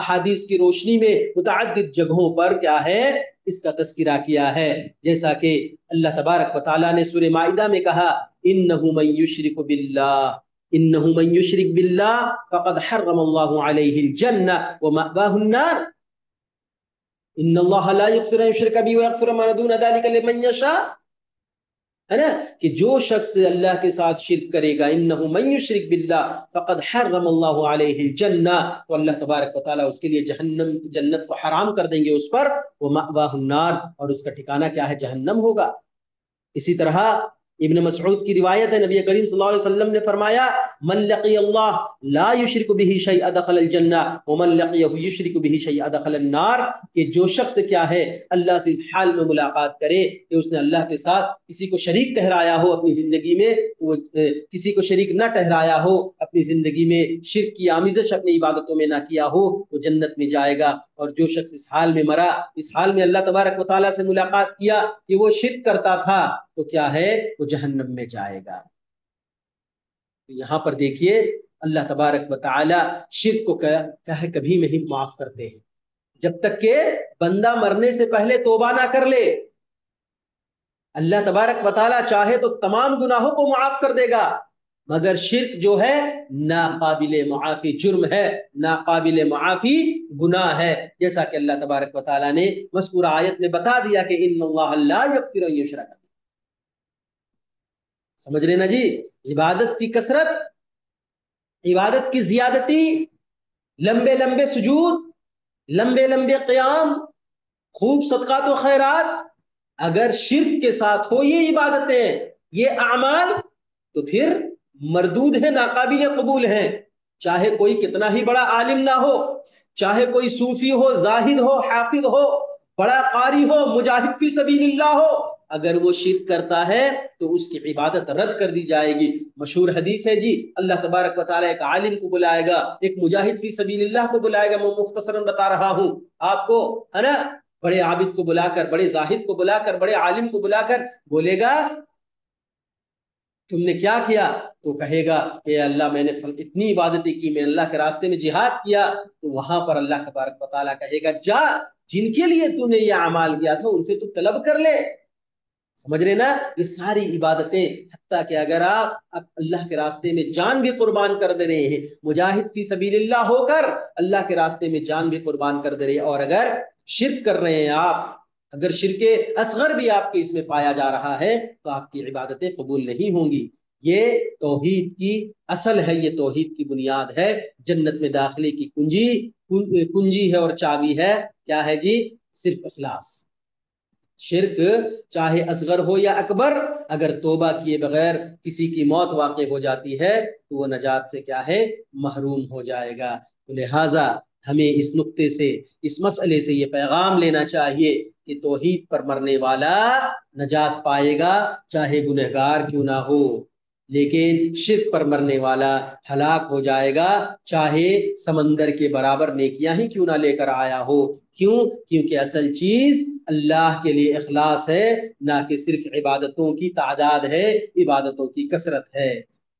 احادیث کی روشنی میں متعدد جگہوں پر کیا ہے اس کا تذکرہ کیا ہے. جیسا کہ اللہ تبارک و تعالیٰ نے سورہ مائدہ میں کہا انہ من یشرک باللہ انہ من یشرک باللہ فقد حرم اللہ علیہ الجنہ ومأواہ النار ان اللہ لا یغفر ان یشرک بہ ویغفر ما دون ذلک لمن یشاء. ہے نا کہ جو شخص اللہ کے ساتھ شرک کرے گا انہ من یشرک باللہ فقد حرم اللہ علیہ الجنہ تو اللہ تبارک و تعالیٰ اس کے لیے جنت کو حرام کر دیں گے اس پر ومأواہ النار اور اس کا ٹھکانہ کیا ہے جہنم ہوگا. اسی طرح ابن مسعود کی روایت ہے نبی کریم صلی اللہ علیہ وسلم نے فرمایا من لقی اللہ لا یشرک بہ شیئا دخل الجنہ ومن لقیہ یشرک بہ شیئا دخل النار کہ جو شخص کیا ہے اللہ سے اس حال میں ملاقات کرے کہ اس نے اللہ کے ساتھ کسی کو شریک ٹھہرایا ہو اپنی زندگی میں وہ کسی کو شریک نہ ٹھہرایا ہو اپنی زندگی میں شرک کی آمیزش اپنی عبادتوں میں نہ کیا ہو وہ جنت میں جائے گا. اور جو شخص اس حال میں مرا اس حال میں اللہ تبارک و تعالیٰ سے ملاقات کیا کہ وہ شرک کرتا تھا تو کیا ہے وہ جہنم میں جائے گا. یہاں پر دیکھیے اللہ تبارک و تعالی شرک کو کبھی نہیں معاف کرتے ہیں جب تک کہ بندہ مرنے سے پہلے توبہ نہ کر لے. اللہ تبارک و تعالی چاہے تو تمام گناہوں کو معاف کر دے گا مگر شرک جو ہے ناقابل معافی جرم ہے ناقابل معافی گناہ ہے. جیسا کہ اللہ تبارک و تعالی نے مذکورہ آیت میں بتا دیا کہ ان اللہ لا یغفر ان یشرک بہ. سمجھ رہے نا جی. عبادت کی کثرت عبادت کی زیادتی لمبے لمبے سجود لمبے لمبے قیام خوب صدقات و خیرات اگر شرک کے ساتھ ہو یہ عبادتیں یہ اعمال تو پھر مردود ہیں ناقابل قبول ہیں. چاہے کوئی کتنا ہی بڑا عالم نہ ہو چاہے کوئی صوفی ہو زاہد ہو حافظ ہو بڑا قاری ہو مجاہد فی سبیل اللہ ہو اگر وہ شرک کرتا ہے تو اس کی عبادت رد کر دی جائے گی. مشہور حدیث ہے جی اللہ تبارک و تعالیٰ ایک عالم کو بلائے گا ایک مجاہد فی سبیل اللہ کو بلائے گا. میں مختصراً بتا رہا ہوں آپ کو ہے نا. بڑے عابد کو بلا کر بڑے زاہد کو بلا کر بڑے عالم کو بلا کر بولے گا تم نے کیا کیا تو کہے گا کہ اللہ میں نے اتنی عبادتیں کی میں اللہ کے راستے میں جہاد کیا. تو وہاں پر اللہ تبارک و تعالیٰ کہے گا جا جن کے لیے تو نے یہ اعمال کیا تھا ان سے تو طلب کر لے. سمجھ رہے نا. یہ ساری عبادتیں حتیٰ کہ اگر آپ اللہ کے راستے میں جان بھی قربان کر دے رہے ہیں مجاہد فی سبیل اللہ ہو کر اللہ کے راستے میں جان بھی قربان کر دے رہے ہیں اور اگر شرک کر رہے ہیں آپ اگر شرک اصغر بھی آپ کے اس میں پایا جا رہا ہے تو آپ کی عبادتیں قبول نہیں ہوں گی. یہ توحید کی اصل ہے یہ توحید کی بنیاد ہے. جنت میں داخلے کی کنجی ہے اور چابی ہے کیا ہے جی صرف اخلاص. شرک چاہے اصغر ہو یا اکبر اگر توبہ کیے بغیر کسی کی موت واقع ہو جاتی ہے تو وہ نجات سے کیا ہے محروم ہو جائے گا. لہٰذا ہمیں اس نقطے سے اس مسئلے سے یہ پیغام لینا چاہیے کہ توحید پر مرنے والا نجات پائے گا چاہے گنہگار کیوں نہ ہو لیکن شرک پر مرنے والا ہلاک ہو جائے گا چاہے سمندر کے برابر نیکیاں ہی کیوں نہ لے کر آیا ہو. کیوں؟ کیونکہ اصل چیز اللہ کے لیے اخلاص ہے نہ کہ صرف عبادتوں کی تعداد ہے عبادتوں کی کثرت ہے.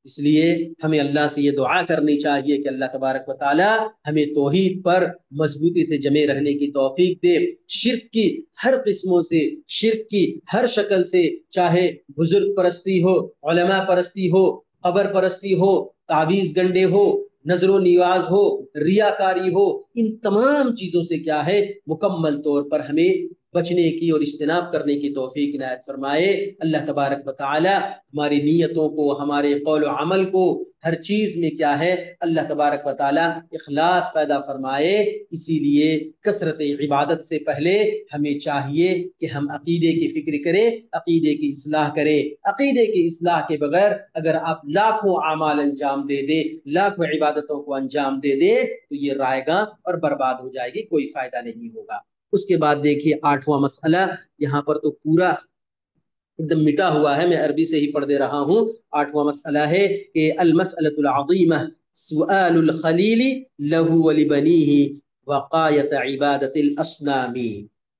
اس لیے ہمیں اللہ سے یہ دعا کرنی چاہیے کہ اللہ تبارک و تعالی ہمیں توحید پر مضبوطی سے جمے رہنے کی توفیق دے. شرک کی ہر قسموں سے شرک کی ہر شکل سے چاہے بزرگ پرستی ہو علماء پرستی ہو قبر پرستی ہو تعویذ گنڈے ہو نظر و نیاز ہو ریاکاری ہو ان تمام چیزوں سے کیا ہے مکمل طور پر ہمیں بچنے کی اور اجتناب کرنے کی توفیق عنایت فرمائے. اللہ تبارک و تعالی ہماری نیتوں کو ہمارے قول و عمل کو ہر چیز میں کیا ہے اللہ تبارک و تعالی اخلاص پیدا فرمائے. اسی لیے کثرت عبادت سے پہلے ہمیں چاہیے کہ ہم عقیدے کی فکر کریں عقیدے کی اصلاح کریں. عقیدے کی اصلاح کے بغیر اگر آپ لاکھوں اعمال انجام دے دیں لاکھوں عبادتوں کو انجام دے دیں تو یہ رائے گاں اور برباد ہو جائے گی کوئی فائدہ نہیں ہوگا. اس کے بعد دیکھیے 8واں مسئلہ یہاں پر تو پورا ایک دم مٹا ہوا ہے میں عربی سے ہی پڑھ دے رہا ہوں. 8واں مسئلہ ہے کہ المسألۃ العظیمہ سؤال الخلیل له ولبنیہ وقایت عبادت الاصنام.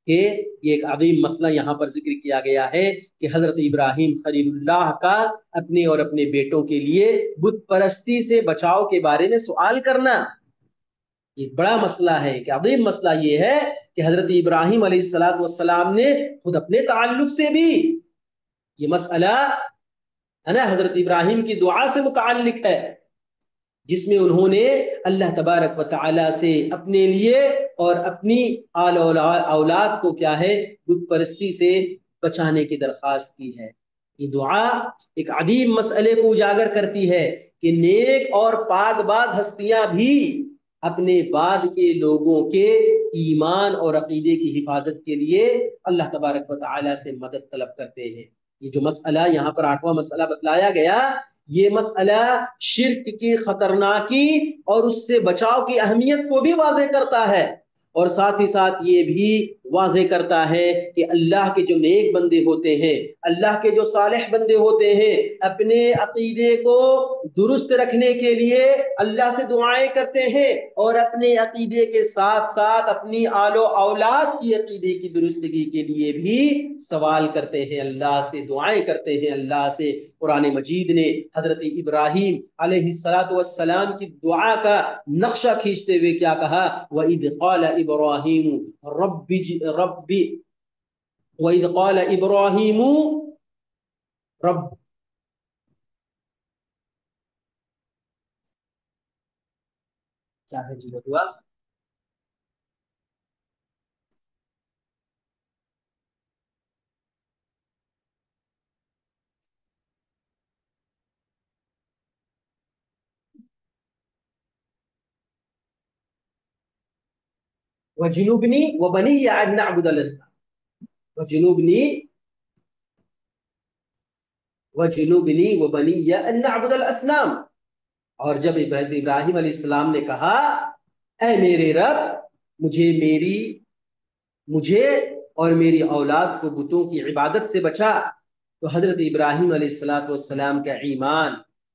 کہ یہ ایک عظیم مسئلہ یہاں پر ذکر کیا گیا ہے کہ حضرت ابراہیم خلیل اللہ کا اپنے اور اپنے بیٹوں کے لیے بت پرستی سے بچاؤ کے بارے میں سوال کرنا ایک بڑا مسئلہ ہے کہ عظیم مسئلہ یہ ہے کہ حضرت ابراہیم علیہ السلام والسلام نے خود اپنے تعلق سے بھی یہ مسئلہ ہے نا حضرت ابراہیم کی دعا سے متعلق ہے جس میں انہوں نے اللہ تبارک و تعالی سے اپنے لیے اور اپنی اولاد کو کیا ہے بت پرستی سے بچانے کی درخواست کی ہے یہ دعا ایک عظیم مسئلے کو اجاگر کرتی ہے کہ نیک اور پاک باز ہستیاں بھی اپنے بعد کے لوگوں کے ایمان اور عقیدے کی حفاظت کے لیے اللہ تبارک و تعالی سے مدد طلب کرتے ہیں یہ جو مسئلہ یہاں پر 8واں مسئلہ بتلایا گیا یہ مسئلہ شرک کی خطرناکی اور اس سے بچاؤ کی اہمیت کو بھی واضح کرتا ہے اور ساتھ ہی ساتھ یہ بھی واضح کرتا ہے کہ اللہ کے جو نیک بندے ہوتے ہیں اللہ کے جو صالح بندے ہوتے ہیں اپنے عقیدے کو درست رکھنے کے لیے اللہ سے دعائیں کرتے ہیں اور اپنے عقیدے کے ساتھ ساتھ اپنی آل و اولاد کی عقیدے کی درستگی کے لیے بھی سوال کرتے ہیں اللہ سے دعائیں کرتے ہیں اللہ سے قرآن مجید نے حضرت ابراہیم علیہ السلام کی دعا کا نقشہ کھینچتے ہوئے کیا کہا وَإِذْ قَالَ إِبْرَاهِيمُ رَبِّ وَإِذْ قَالَ إِبْرَاهِيمُ رب کیا ہے جی دعا وَجُنُوبْنِي وَبَنِيَّ أَن نَعْبُدَ الْأَصْنَامَ وَجُنُوبْنِي وَبَنِيَّ أَن نَعْبُدَ الْأَصْنَامَ اور جب ابراہیم علیہ السلام نے کہا اے میرے رب مجھے اور میری اولاد کو بتوں کی عبادت سے بچا تو حضرت ابراہیم علیہ السلام کا ایمان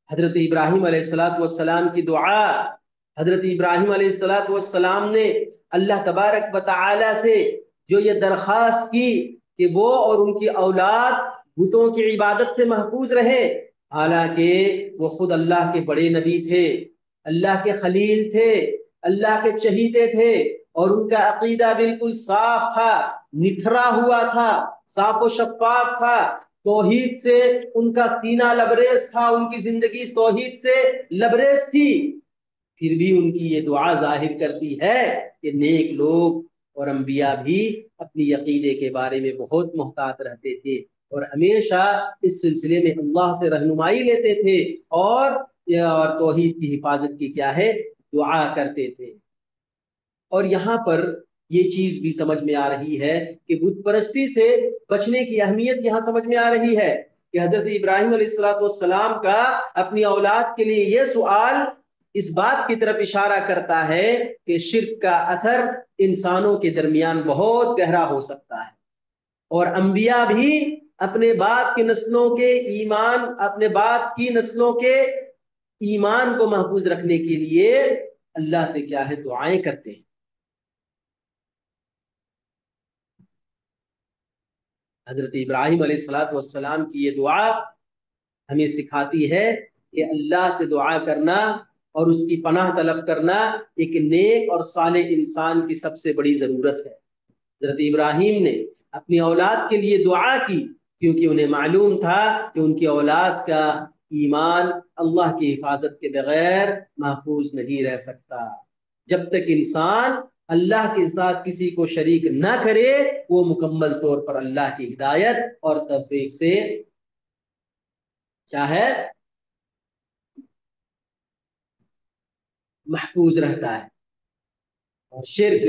حضرت ابراہیم علیہ السلام کی دعا حضرت ابراہیم علیہ السلام نے اللہ تبارک و تعالی سے جو یہ درخواست کی کہ وہ اور ان کی اولاد بتوں کی عبادت سے محفوظ رہے حالانکہ وہ خود اللہ کے بڑے نبی تھے اللہ کے خلیل تھے اللہ کے چہیتے تھے اور ان کا عقیدہ بالکل صاف تھا نکھرا ہوا تھا صاف و شفاف تھا توحید سے ان کا سینہ لبریز تھا ان کی زندگی توحید سے لبریز تھی پھر بھی ان کی یہ دعا ظاہر کرتی ہے کہ نیک لوگ اور انبیاء بھی اپنی عقیدے کے بارے میں بہت محتاط رہتے تھے اور ہمیشہ اس سلسلے میں اللہ سے رہنمائی لیتے تھے اور توحید کی حفاظت کی کیا ہے دعا کرتے تھے اور یہاں پر یہ چیز بھی سمجھ میں آ رہی ہے کہ بت پرستی سے بچنے کی اہمیت یہاں سمجھ میں آ رہی ہے کہ حضرت ابراہیم علیہ السلام کا اپنی اولاد کے لیے یہ سوال اس بات کی طرف اشارہ کرتا ہے کہ شرک کا اثر انسانوں کے درمیان بہت گہرا ہو سکتا ہے اور انبیاء بھی اپنے بعد کی نسلوں کے ایمان کو محفوظ رکھنے کے لیے اللہ سے کیا ہے دعائیں کرتے ہیں حضرت ابراہیم علیہ السلام کی یہ دعا ہمیں سکھاتی ہے کہ اللہ سے دعا کرنا اور اس کی پناہ طلب کرنا ایک نیک اور صالح انسان کی سب سے بڑی ضرورت ہے حضرت ابراہیم نے اپنی اولاد کے لیے دعا کی کیونکہ انہیں معلوم تھا کہ ان کی اولاد کا ایمان اللہ کی حفاظت کے بغیر محفوظ نہیں رہ سکتا جب تک انسان اللہ کے ساتھ کسی کو شریک نہ کرے وہ مکمل طور پر اللہ کی ہدایت اور توفیق سے کیا ہے محفوظ رہتا ہے اور شرک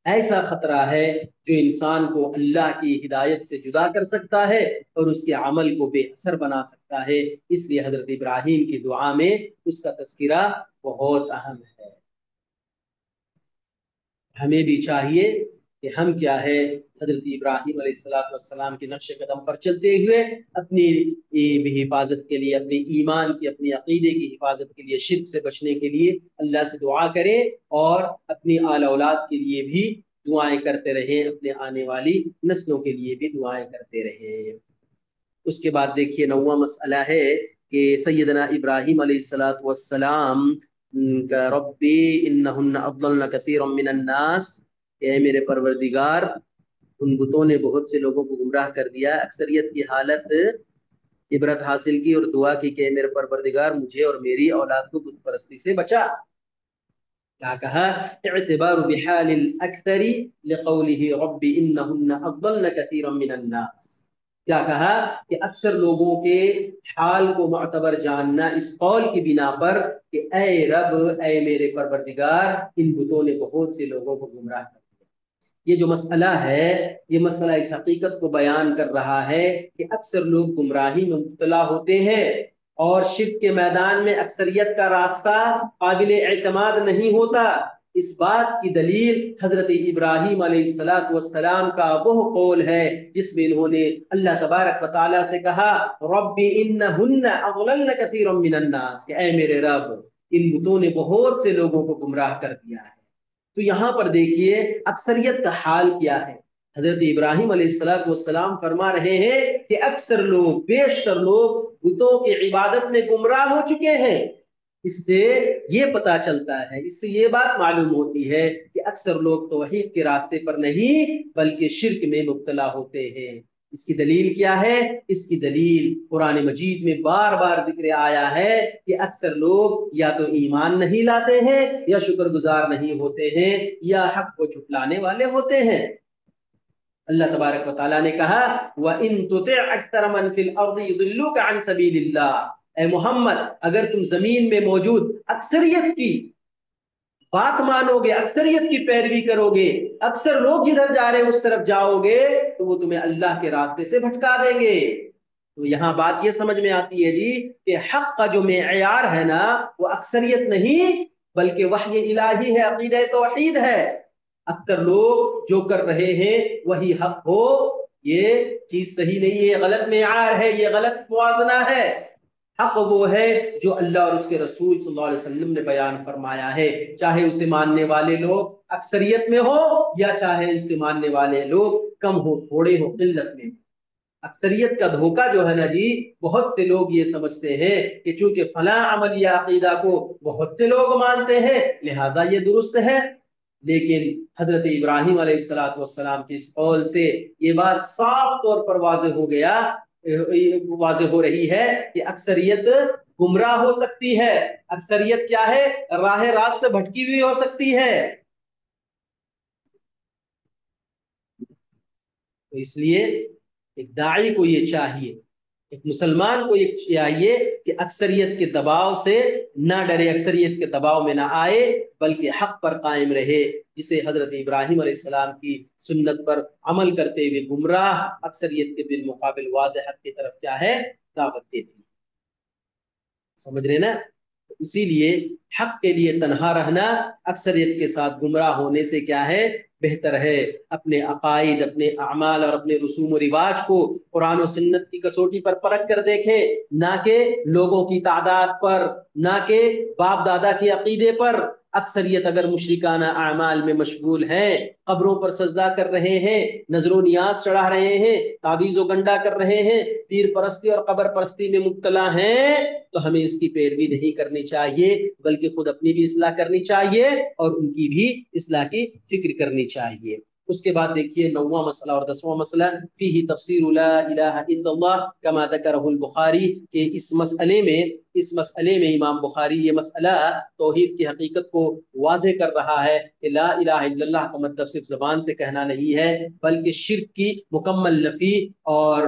ایسا خطرہ ہے جو انسان کو اللہ کی ہدایت سے جدا کر سکتا ہے اور اس کے عمل کو بے اثر بنا سکتا ہے اس لیے حضرت ابراہیم کی دعا میں اس کا تذکرہ بہت اہم ہے ہمیں بھی چاہیے کہ ہم کیا ہے حضرت ابراہیم علیہ السلام کے نقش قدم پر چلتے ہوئے اپنی بھی حفاظت کے لیے اپنے ایمان کی اپنی عقیدے کی حفاظت کے لیے شرک سے بچنے کے لیے اللہ سے دعا کریں اور اپنی آل اولاد کے لیے بھی دعائیں کرتے رہیں، اپنے آنے والی نسلوں کے لیے بھی دعائیں کرتے رہیں۔ اس کے بعد دیکھیے 9واں مسئلہ ہے کہ سیدنا ابراہیم علیہ السلام کا ربی انہن اضللن کثیرا من الناس، اے میرے پروردگار ان بتوں نے بہت سے لوگوں کو گمراہ کر دیا۔ اکثریت کی حالت عبرت حاصل کی اور دعا کی کہ میرے پروردگار مجھے اور میری اولاد کو بت پرستی سے بچا۔ کیا کہا؟ اعتبار بحال الاکثر لقوله رب انہن اضللن کثیرا من الناس، کیا کہا کہ اکثر لوگوں کے حال کو معتبر جاننا اس قول کی بنا پر کہ اے رب، اے میرے پروردگار ان بتوں نے بہت سے لوگوں کو گمراہ کر دیا۔ یہ جو مسئلہ ہے، یہ مسئلہ اس حقیقت کو بیان کر رہا ہے کہ اکثر لوگ گمراہی میں مبتلا ہوتے ہیں اور شرک کے میدان میں اکثریت کا راستہ قابل اعتماد نہیں ہوتا۔ اس بات کی دلیل حضرت ابراہیم علیہ السلام کا وہ قول ہے جس میں انہوں نے اللہ تبارک و تعالیٰ سے کہا رب انہن اضللن کثیرا من الناس، کہ اے میرے رب ان بتوں نے بہت سے لوگوں کو گمراہ کر دیا ہے۔ تو یہاں پر دیکھیے اکثریت کا حال کیا ہے۔ حضرت ابراہیم علیہ السلام فرما رہے ہیں کہ اکثر لوگ، بیشتر لوگ بتوں کی عبادت میں گمراہ ہو چکے ہیں۔ اس سے یہ پتا چلتا ہے، اس سے یہ بات معلوم ہوتی ہے کہ اکثر لوگ توحید کے راستے پر نہیں بلکہ شرک میں مبتلا ہوتے ہیں۔ اس کی دلیل کیا ہے؟ اس کی دلیل قرآن مجید میں بار بار ذکر آیا ہے کہ اکثر لوگ یا تو ایمان نہیں لاتے ہیں، یا شکر گزار نہیں ہوتے ہیں، یا حق کو جھٹلانے والے ہوتے ہیں۔ اللہ تبارک و تعالیٰ نے کہا وَإِن تُطِعْ أَكْثَرَ مَنْ فِي الْأَرْضِ يُضِلُّوكَ عَنْ سَبِيلِ اللَّهِ، اے محمد اگر تم زمین میں موجود اکثریت کی بات مانو گے، اکثریت کی پیروی کرو گے، اکثر لوگ جدھر جا رہے ہیں اس طرف جاؤ گے تو وہ تمہیں اللہ کے راستے سے بھٹکا دیں گے۔ تو یہاں بات یہ سمجھ میں آتی ہے جی کہ حق کا جو معیار ہے نا وہ اکثریت نہیں بلکہ وحی الہی ہے، عقیدہ توحید ہے۔ اکثر لوگ جو کر رہے ہیں وہی حق ہو، یہ چیز صحیح نہیں ہے، غلط معیار ہے، یہ غلط موازنہ ہے۔ حق وہ ہے جو اللہ اور اس کے رسول صلی اللہ علیہ وسلم نے بیان فرمایا ہے، چاہے اسے ماننے والے لوگ اکثریت میں ہو یا چاہے اس کے ماننے والے لوگ کم ہو، تھوڑے ہو، قلت میں۔ اکثریت کا دھوکہ جو ہے نا جی، بہت سے لوگ یہ سمجھتے ہیں کہ چونکہ فلاں عمل یا عقیدہ کو بہت سے لوگ مانتے ہیں لہٰذا یہ درست ہے، لیکن حضرت ابراہیم علیہ السلام کے اس قول سے یہ بات صاف طور پر واضح ہو رہی ہے کہ اکثریت گمراہ ہو سکتی ہے، اکثریت کیا ہے؟ راہ راست سے بھٹکی ہوئی ہو سکتی ہے۔ تو اس لیے ایک داعی کو یہ چاہیے، ایک مسلمان کو یہ چاہیے کہ اکثریت کے دباؤ سے نہ ڈرے، اکثریت کے دباؤ میں نہ آئے بلکہ حق پر قائم رہے، جسے حضرت ابراہیم علیہ السلام کی سنت پر عمل کرتے ہوئے گمراہ اکثریت کے بالمقابل واضح حق کی طرف کیا ہے؟ دعوت دیتی۔ سمجھ رہے نا؟ اسی لیے حق کے لیے تنہا رہنا اکثریت کے ساتھ گمراہ ہونے سے کیا ہے؟ بہتر ہے اپنے عقائد، اپنے اعمال اور اپنے رسوم و رواج کو قرآن و سنت کی کسوٹی پر پرکھ کر دیکھیں، نہ کہ لوگوں کی تعداد پر، نہ کہ باپ دادا کے عقیدے پر۔ اکثریت اگر مشرکانہ اعمال میں مشغول ہیں، قبروں پر سجدہ کر رہے ہیں، نظر و نیاز چڑھا رہے ہیں، تعویذ و گنڈا کر رہے ہیں، پیر پرستی اور قبر پرستی میں مبتلا ہیں، تو ہمیں اس کی پیروی نہیں کرنی چاہیے بلکہ خود اپنی بھی اصلاح کرنی چاہیے اور ان کی بھی اصلاح کی فکر کرنی چاہیے۔ اس کے بعد دیکھیے 9واں مسئلہ اور 10واں مسئلہ فیہ تفسیر لا الہ الا اللہ کما ذکرہ البخاری، کہ اس مسئلے میں امام بخاری یہ مسئلہ توحید کی حقیقت کو واضح کر رہا ہے کہ لا الہ الا اللہ کا مطلب صرف زبان سے کہنا نہیں ہے بلکہ شرک کی مکمل نفی اور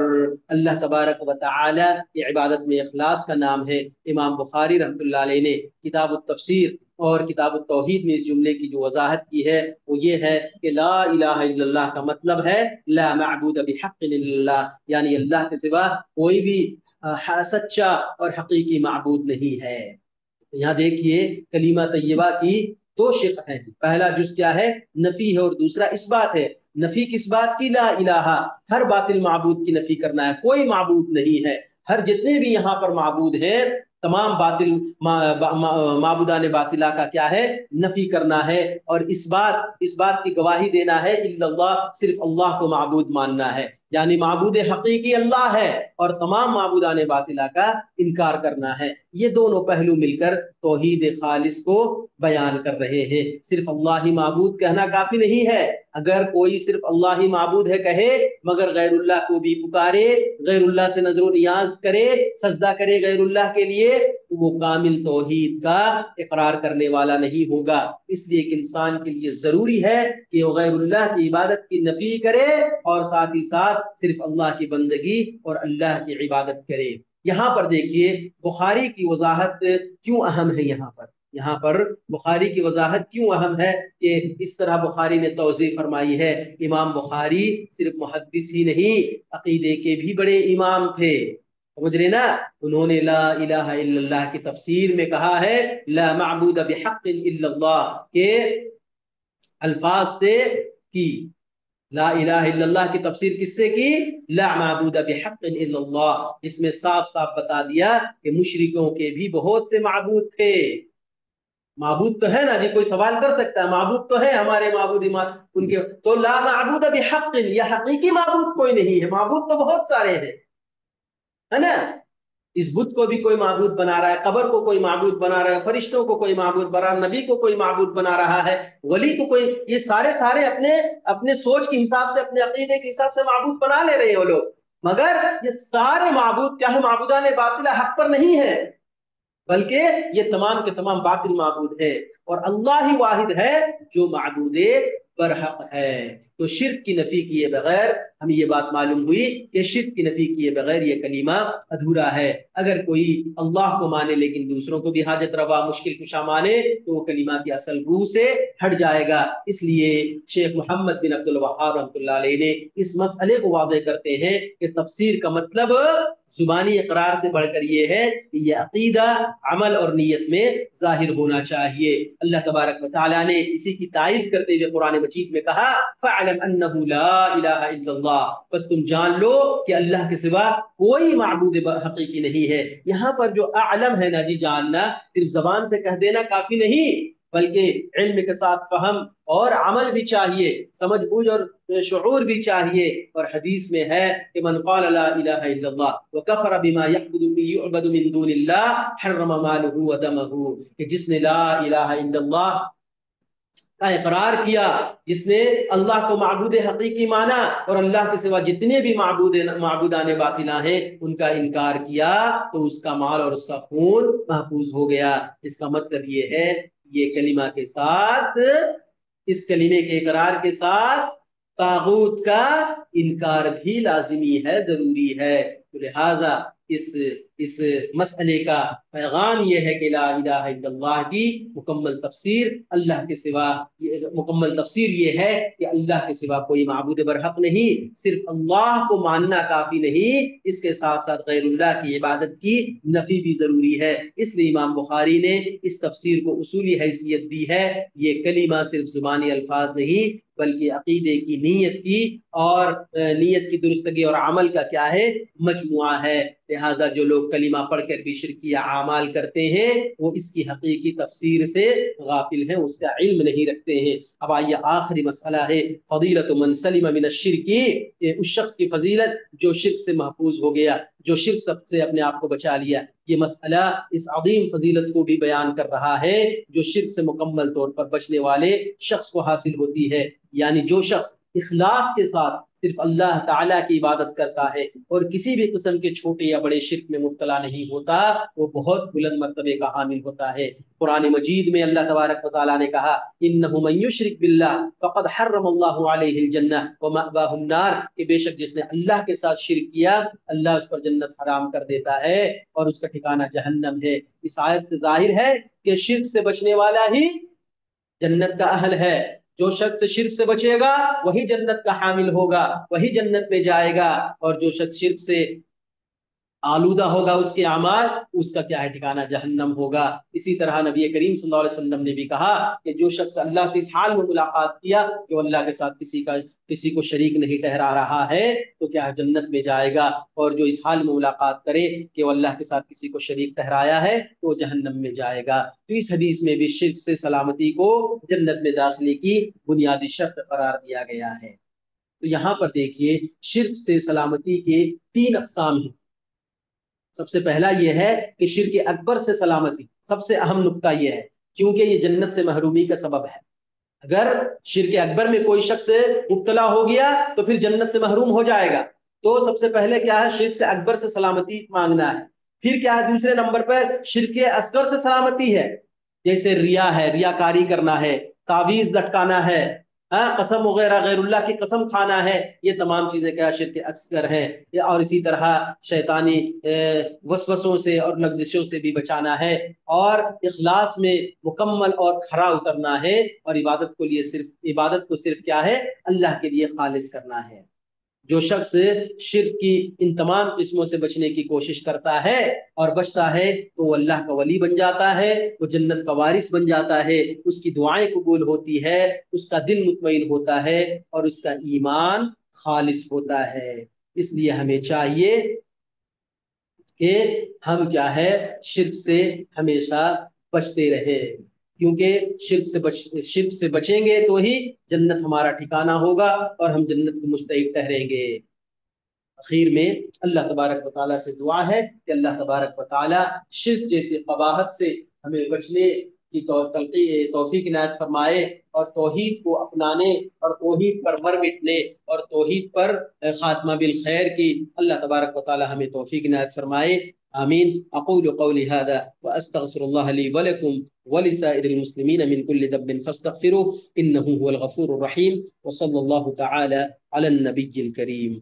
اللہ تبارک و تعالی کی عبادت میں اخلاص کا نام ہے۔ امام بخاری رحمۃ اللہ علیہ نے کتاب التفسیر اور کتاب التوحید میں اس جملے کی جو وضاحت کی ہے وہ یہ ہے کہ لا الہ الا اللہ کا مطلب ہے لا معبود بحق الا اللہ، یعنی اللہ کے سوا کوئی بھی سچا اور حقیقی معبود نہیں ہے۔ یہاں دیکھیے کلمہ طیبہ کی دو شق ہیں، پہلا جز کیا ہے؟ نفی ہے اور دوسرا اس بات ہے۔ نفی کس بات کی؟ لا الہ، ہر باطل معبود کی نفی کرنا ہے، کوئی معبود نہیں ہے۔ ہر جتنے بھی یہاں پر معبود ہیں تمام باطل معبودان باطلہ کا کیا ہے؟ نفی کرنا ہے، اور اس بات کی گواہی دینا ہے الا اللہ، صرف اللہ کو معبود ماننا ہے، یعنی معبود حقیقی اللہ ہے، اور تمام معبودان باطلہ کا انکار کرنا ہے۔ یہ دونوں پہلو مل کر توحید خالص کو بیان کر رہے ہیں۔ صرف اللہ ہی معبود کہنا کافی نہیں ہے۔ اگر کوئی صرف اللہ ہی معبود ہے کہے مگر غیر اللہ کو بھی پکارے، غیر اللہ سے نظر و نیاز کرے، سجدہ کرے غیر اللہ کے لیے، تو وہ کامل توحید کا اقرار کرنے والا نہیں ہوگا۔ اس لیے ایک انسان کے لیے ضروری ہے کہ وہ غیر اللہ کی عبادت کی نفی کرے، اور ساتھ ہی ساتھ صرف اللہ کی بندگی اور اللہ کی عبادت کرے۔ یہاں پر دیکھیے بخاری کی وضاحت کیوں اہم ہے۔ یہاں پر بخاری کی وضاحت کیوں اہم ہے کہ اس طرح بخاری نے توضیح فرمائی ہے۔ امام بخاری صرف محدث ہی نہیں، عقیدے کے بھی بڑے امام تھے، سمجھ رہے نا؟ انہوں نے لا الہ الا اللہ کی تفسیر میں کہا ہے لا معبود بحق الا اللہ کے الفاظ سے کی، لا الہ الا اللہ کی تفسیر کس سے کی؟ لا معبود بحق الا اللہ، جس میں صاف صاف بتا دیا کہ مشرکوں کے بھی بہت سے معبود تھے۔ معبود تو ہے نا جی، کوئی سوال کر سکتا ہے، معبود تو ہے ہمارے معبود ان کے، تو لا معبود بحق، یہ حقیقی معبود کوئی نہیں ہے، معبود تو بہت سارے ہیں، ہے نا؟ اس بت کو بھی کوئی معبود بنا رہا ہے، قبر کو کوئی معبود بنا رہا ہے، فرشتوں کو کوئی معبود بنا رہا ہے، نبی کو کوئی معبود بنا رہا ہے، ولی کو کوئی، یہ سارے اپنے سوچ کے حساب سے، اپنے عقیدے کے حساب سے معبود بنا لے رہے ہیں وہ لوگ، مگر یہ سارے معبود کیا ہے؟ معبودان باطلہ حق پر نہیں ہے، بلکہ یہ تمام کے تمام باطل معبود ہے، اور اللہ ہی واحد ہے جو معبود برحق ہے۔ تو شرک کی نفی کیے بغیر ہمیں یہ بات معلوم ہوئی کہ شرک کی نفی کیے بغیر یہ کلمہ ادھورا ہے۔ اگر کوئی اللہ کو مانے لیکن دوسروں کو بھی حاجت روا مشکل کشا مانے تو وہ کلمہ کی اصل روح سے ہٹ جائے گا۔ اس لیے شیخ محمد بن عبد الوہاب رحمۃ اللہ علیہ نے اس مسئلے کو واضح کرتے ہیں کہ تفسیر کا مطلب زبانی اقرار سے بڑھ کر یہ ہے کہ یہ عقیدہ، عمل اور نیت میں ظاہر ہونا چاہیے۔ اللہ تبارک و تعالیٰ نے اسی کی تائید کرتے ہوئے قرآن مجید میں کہا فَعْلَمْ أَنَّهُ لَا إِلَهَ إِلَّا اللَّهُ، بس تم جان لو کہ اللہ کے سوا کوئی معبود حقیقی نہیں ہے۔ یہاں پر جو اعلم ہے نا جی، جاننا صرف زبان سے کہہ دینا کافی نہیں، بلکہ علم کے ساتھ فہم اور عمل بھی چاہیے، سمجھ بوجھ اور شعور بھی چاہیے۔ اور حدیث میں ہے کہ من قال لا الہ الا اللہ وکفر بما یعبد من دون اللہ حرم مالہ ودمہ، کہ جس نے لا الہ الا اللہ کا اقرار کیا، جس نے اللہ کو معبود حقیقی مانا اور اللہ کے سوا جتنے بھی معبودان باطلہ ہیں ان کا انکار کیا، تو اس کا مال اور اس کا خون محفوظ ہو گیا۔ اس کا مطلب یہ ہے یہ کلمہ کے ساتھ، اس کلمے کے اقرار کے ساتھ طاغوت کا انکار بھی لازمی ہے، ضروری ہے۔ تو لہذا اس مسئلے کا پیغام یہ ہے کہ لا الہ الا اللہ کی مکمل تفسیر اللہ کے سوا، مکمل تفسیر یہ ہے کہ اللہ کے سوا کوئی معبود برحق نہیں، صرف اللہ کو ماننا کافی نہیں، اس کے ساتھ ساتھ غیر اللہ کی عبادت کی نفی بھی ضروری ہے۔ اس لیے امام بخاری نے اس تفسیر کو اصولی حیثیت دی ہے۔ یہ کلمہ صرف زبانی الفاظ نہیں بلکہ عقیدے کی، نیت کی، اور نیت کی درستگی اور عمل کا کیا ہے؟ مجموعہ ہے۔ لہٰذا جو لوگ کلمہ پڑھ کر بھی شرکیہ اعمال کرتے ہیں وہ اس کی حقیقی تفسیر سے غافل ہیں، اس کا علم نہیں رکھتے ہیں۔ اب آئیے آخری مسئلہ ہے فضیلت من سلم من الشرک، اس شخص کی فضیلت جو شرک سے محفوظ ہو گیا، جو شرک سب سے اپنے آپ کو بچا لیا۔ یہ مسئلہ اس عظیم فضیلت کو بھی بیان کر رہا ہے جو شرک سے مکمل طور پر بچنے والے شخص کو حاصل ہوتی ہے، یعنی جو شخص اخلاص کے ساتھ صرف اللہ تعالیٰ کی عبادت کرتا ہے اور کسی بھی قسم کے چھوٹے یا بڑے شرک میں مبتلا نہیں ہوتا، وہ بہت بلند مرتبے کا حامل ہوتا ہے۔ قرآن مجید میں اللہ تبارک و تعالیٰ نے کہا انہ من یشرک باللہ فقد حرم اللہ علیہ الجنہ ومأواہ النار، کہ بے شک جس نے اللہ کے ساتھ شرک کیا اللہ اس پر جنت حرام کر دیتا ہے اور اس کا ٹھکانہ جہنم ہے۔ اس آیت سے ظاہر ہے کہ شرک سے بچنے والا ہی جنت کا اہل ہے۔ جو شخص شرک سے بچے گا وہی جنت کا حامل ہوگا، وہی جنت میں جائے گا، اور جو شخص شرک سے آلودہ ہوگا اس کے اعمال، اس کا کیا ہے ٹھکانہ، جہنم ہوگا۔ اسی طرح نبی کریم صلی اللہ علیہ وسلم نے بھی کہا کہ جو شخص اللہ سے اس حال میں ملاقات کیا کہ وہ اللہ کے ساتھ کسی کو شریک نہیں ٹھہرا رہا ہے تو کیا ہے جنت میں جائے گا، اور جو اس حال میں ملاقات کرے کہ وہ اللہ کے ساتھ کسی کو شریک ٹھہرایا ہے تو وہ جہنم میں جائے گا۔ تو اس حدیث میں بھی شرک سے سلامتی کو جنت میں داخلے کی بنیادی شرط قرار دیا گیا ہے۔ تو یہاں پر دیکھیے شرک سے سلامتی کے 3 اقسام ہیں۔ سب سے پہلا یہ ہے کہ شرک اکبر سے سلامتی، سب سے اہم نقطہ یہ ہے کیونکہ یہ جنت سے محرومی کا سبب ہے۔ اگر شرک اکبر میں کوئی شخص مبتلا ہو گیا تو پھر جنت سے محروم ہو جائے گا۔ تو سب سے پہلے کیا ہے، شرک سے اکبر سے سلامتی مانگنا ہے۔ پھر کیا ہے، دوسرے نمبر پر شرک اصغر سے سلامتی ہے، جیسے ریا ہے، ریاکاری کرنا ہے، تعویذ لٹکانا ہے، قسم وغیرہ غیر اللہ کی قسم کھانا ہے، یہ تمام چیزیں کیا شرک اصغر ہیں۔ اور اسی طرح شیطانی وسوسوں سے اور لغزشوں سے بھی بچانا ہے، اور اخلاص میں مکمل اور کھرا اترنا ہے، اور عبادت کو صرف کیا ہے، اللہ کے لیے خالص کرنا ہے۔ جو شخص شرک کی ان تمام قسموں سے بچنے کی کوشش کرتا ہے اور بچتا ہے تو وہ اللہ کا ولی بن جاتا ہے، وہ جنت کا وارث بن جاتا ہے، اس کی دعائیں قبول ہوتی ہے، اس کا دل مطمئن ہوتا ہے، اور اس کا ایمان خالص ہوتا ہے۔ اس لیے ہمیں چاہیے کہ ہم کیا ہے، شرک سے ہمیشہ بچتے رہیں، کیونکہ شرک سے بچیں گے تو ہی جنت ہمارا ٹھکانہ ہوگا اور ہم جنت کو مستحق ٹھہریں گے۔ اخیر میں اللہ تبارک و تعالیٰ سے دعا ہے کہ اللہ تبارک و تعالیٰ شرک جیسے قباحت سے ہمیں بچنے کی توفیق عنایت فرمائے، اور توحید کو اپنانے اور توحید پر مر مٹنے اور توحید پر خاتمہ بالخیر کی اللہ تبارک و تعالیٰ ہمیں توفیق عنایت فرمائے۔ آمین۔ اقول قولی هذا واستغفر الله لي ولكم ولسائر المسلمين من كل ذنب فاستغفروه انه هو الغفور الرحيم، وصلى الله تعالى على النبي الكريم۔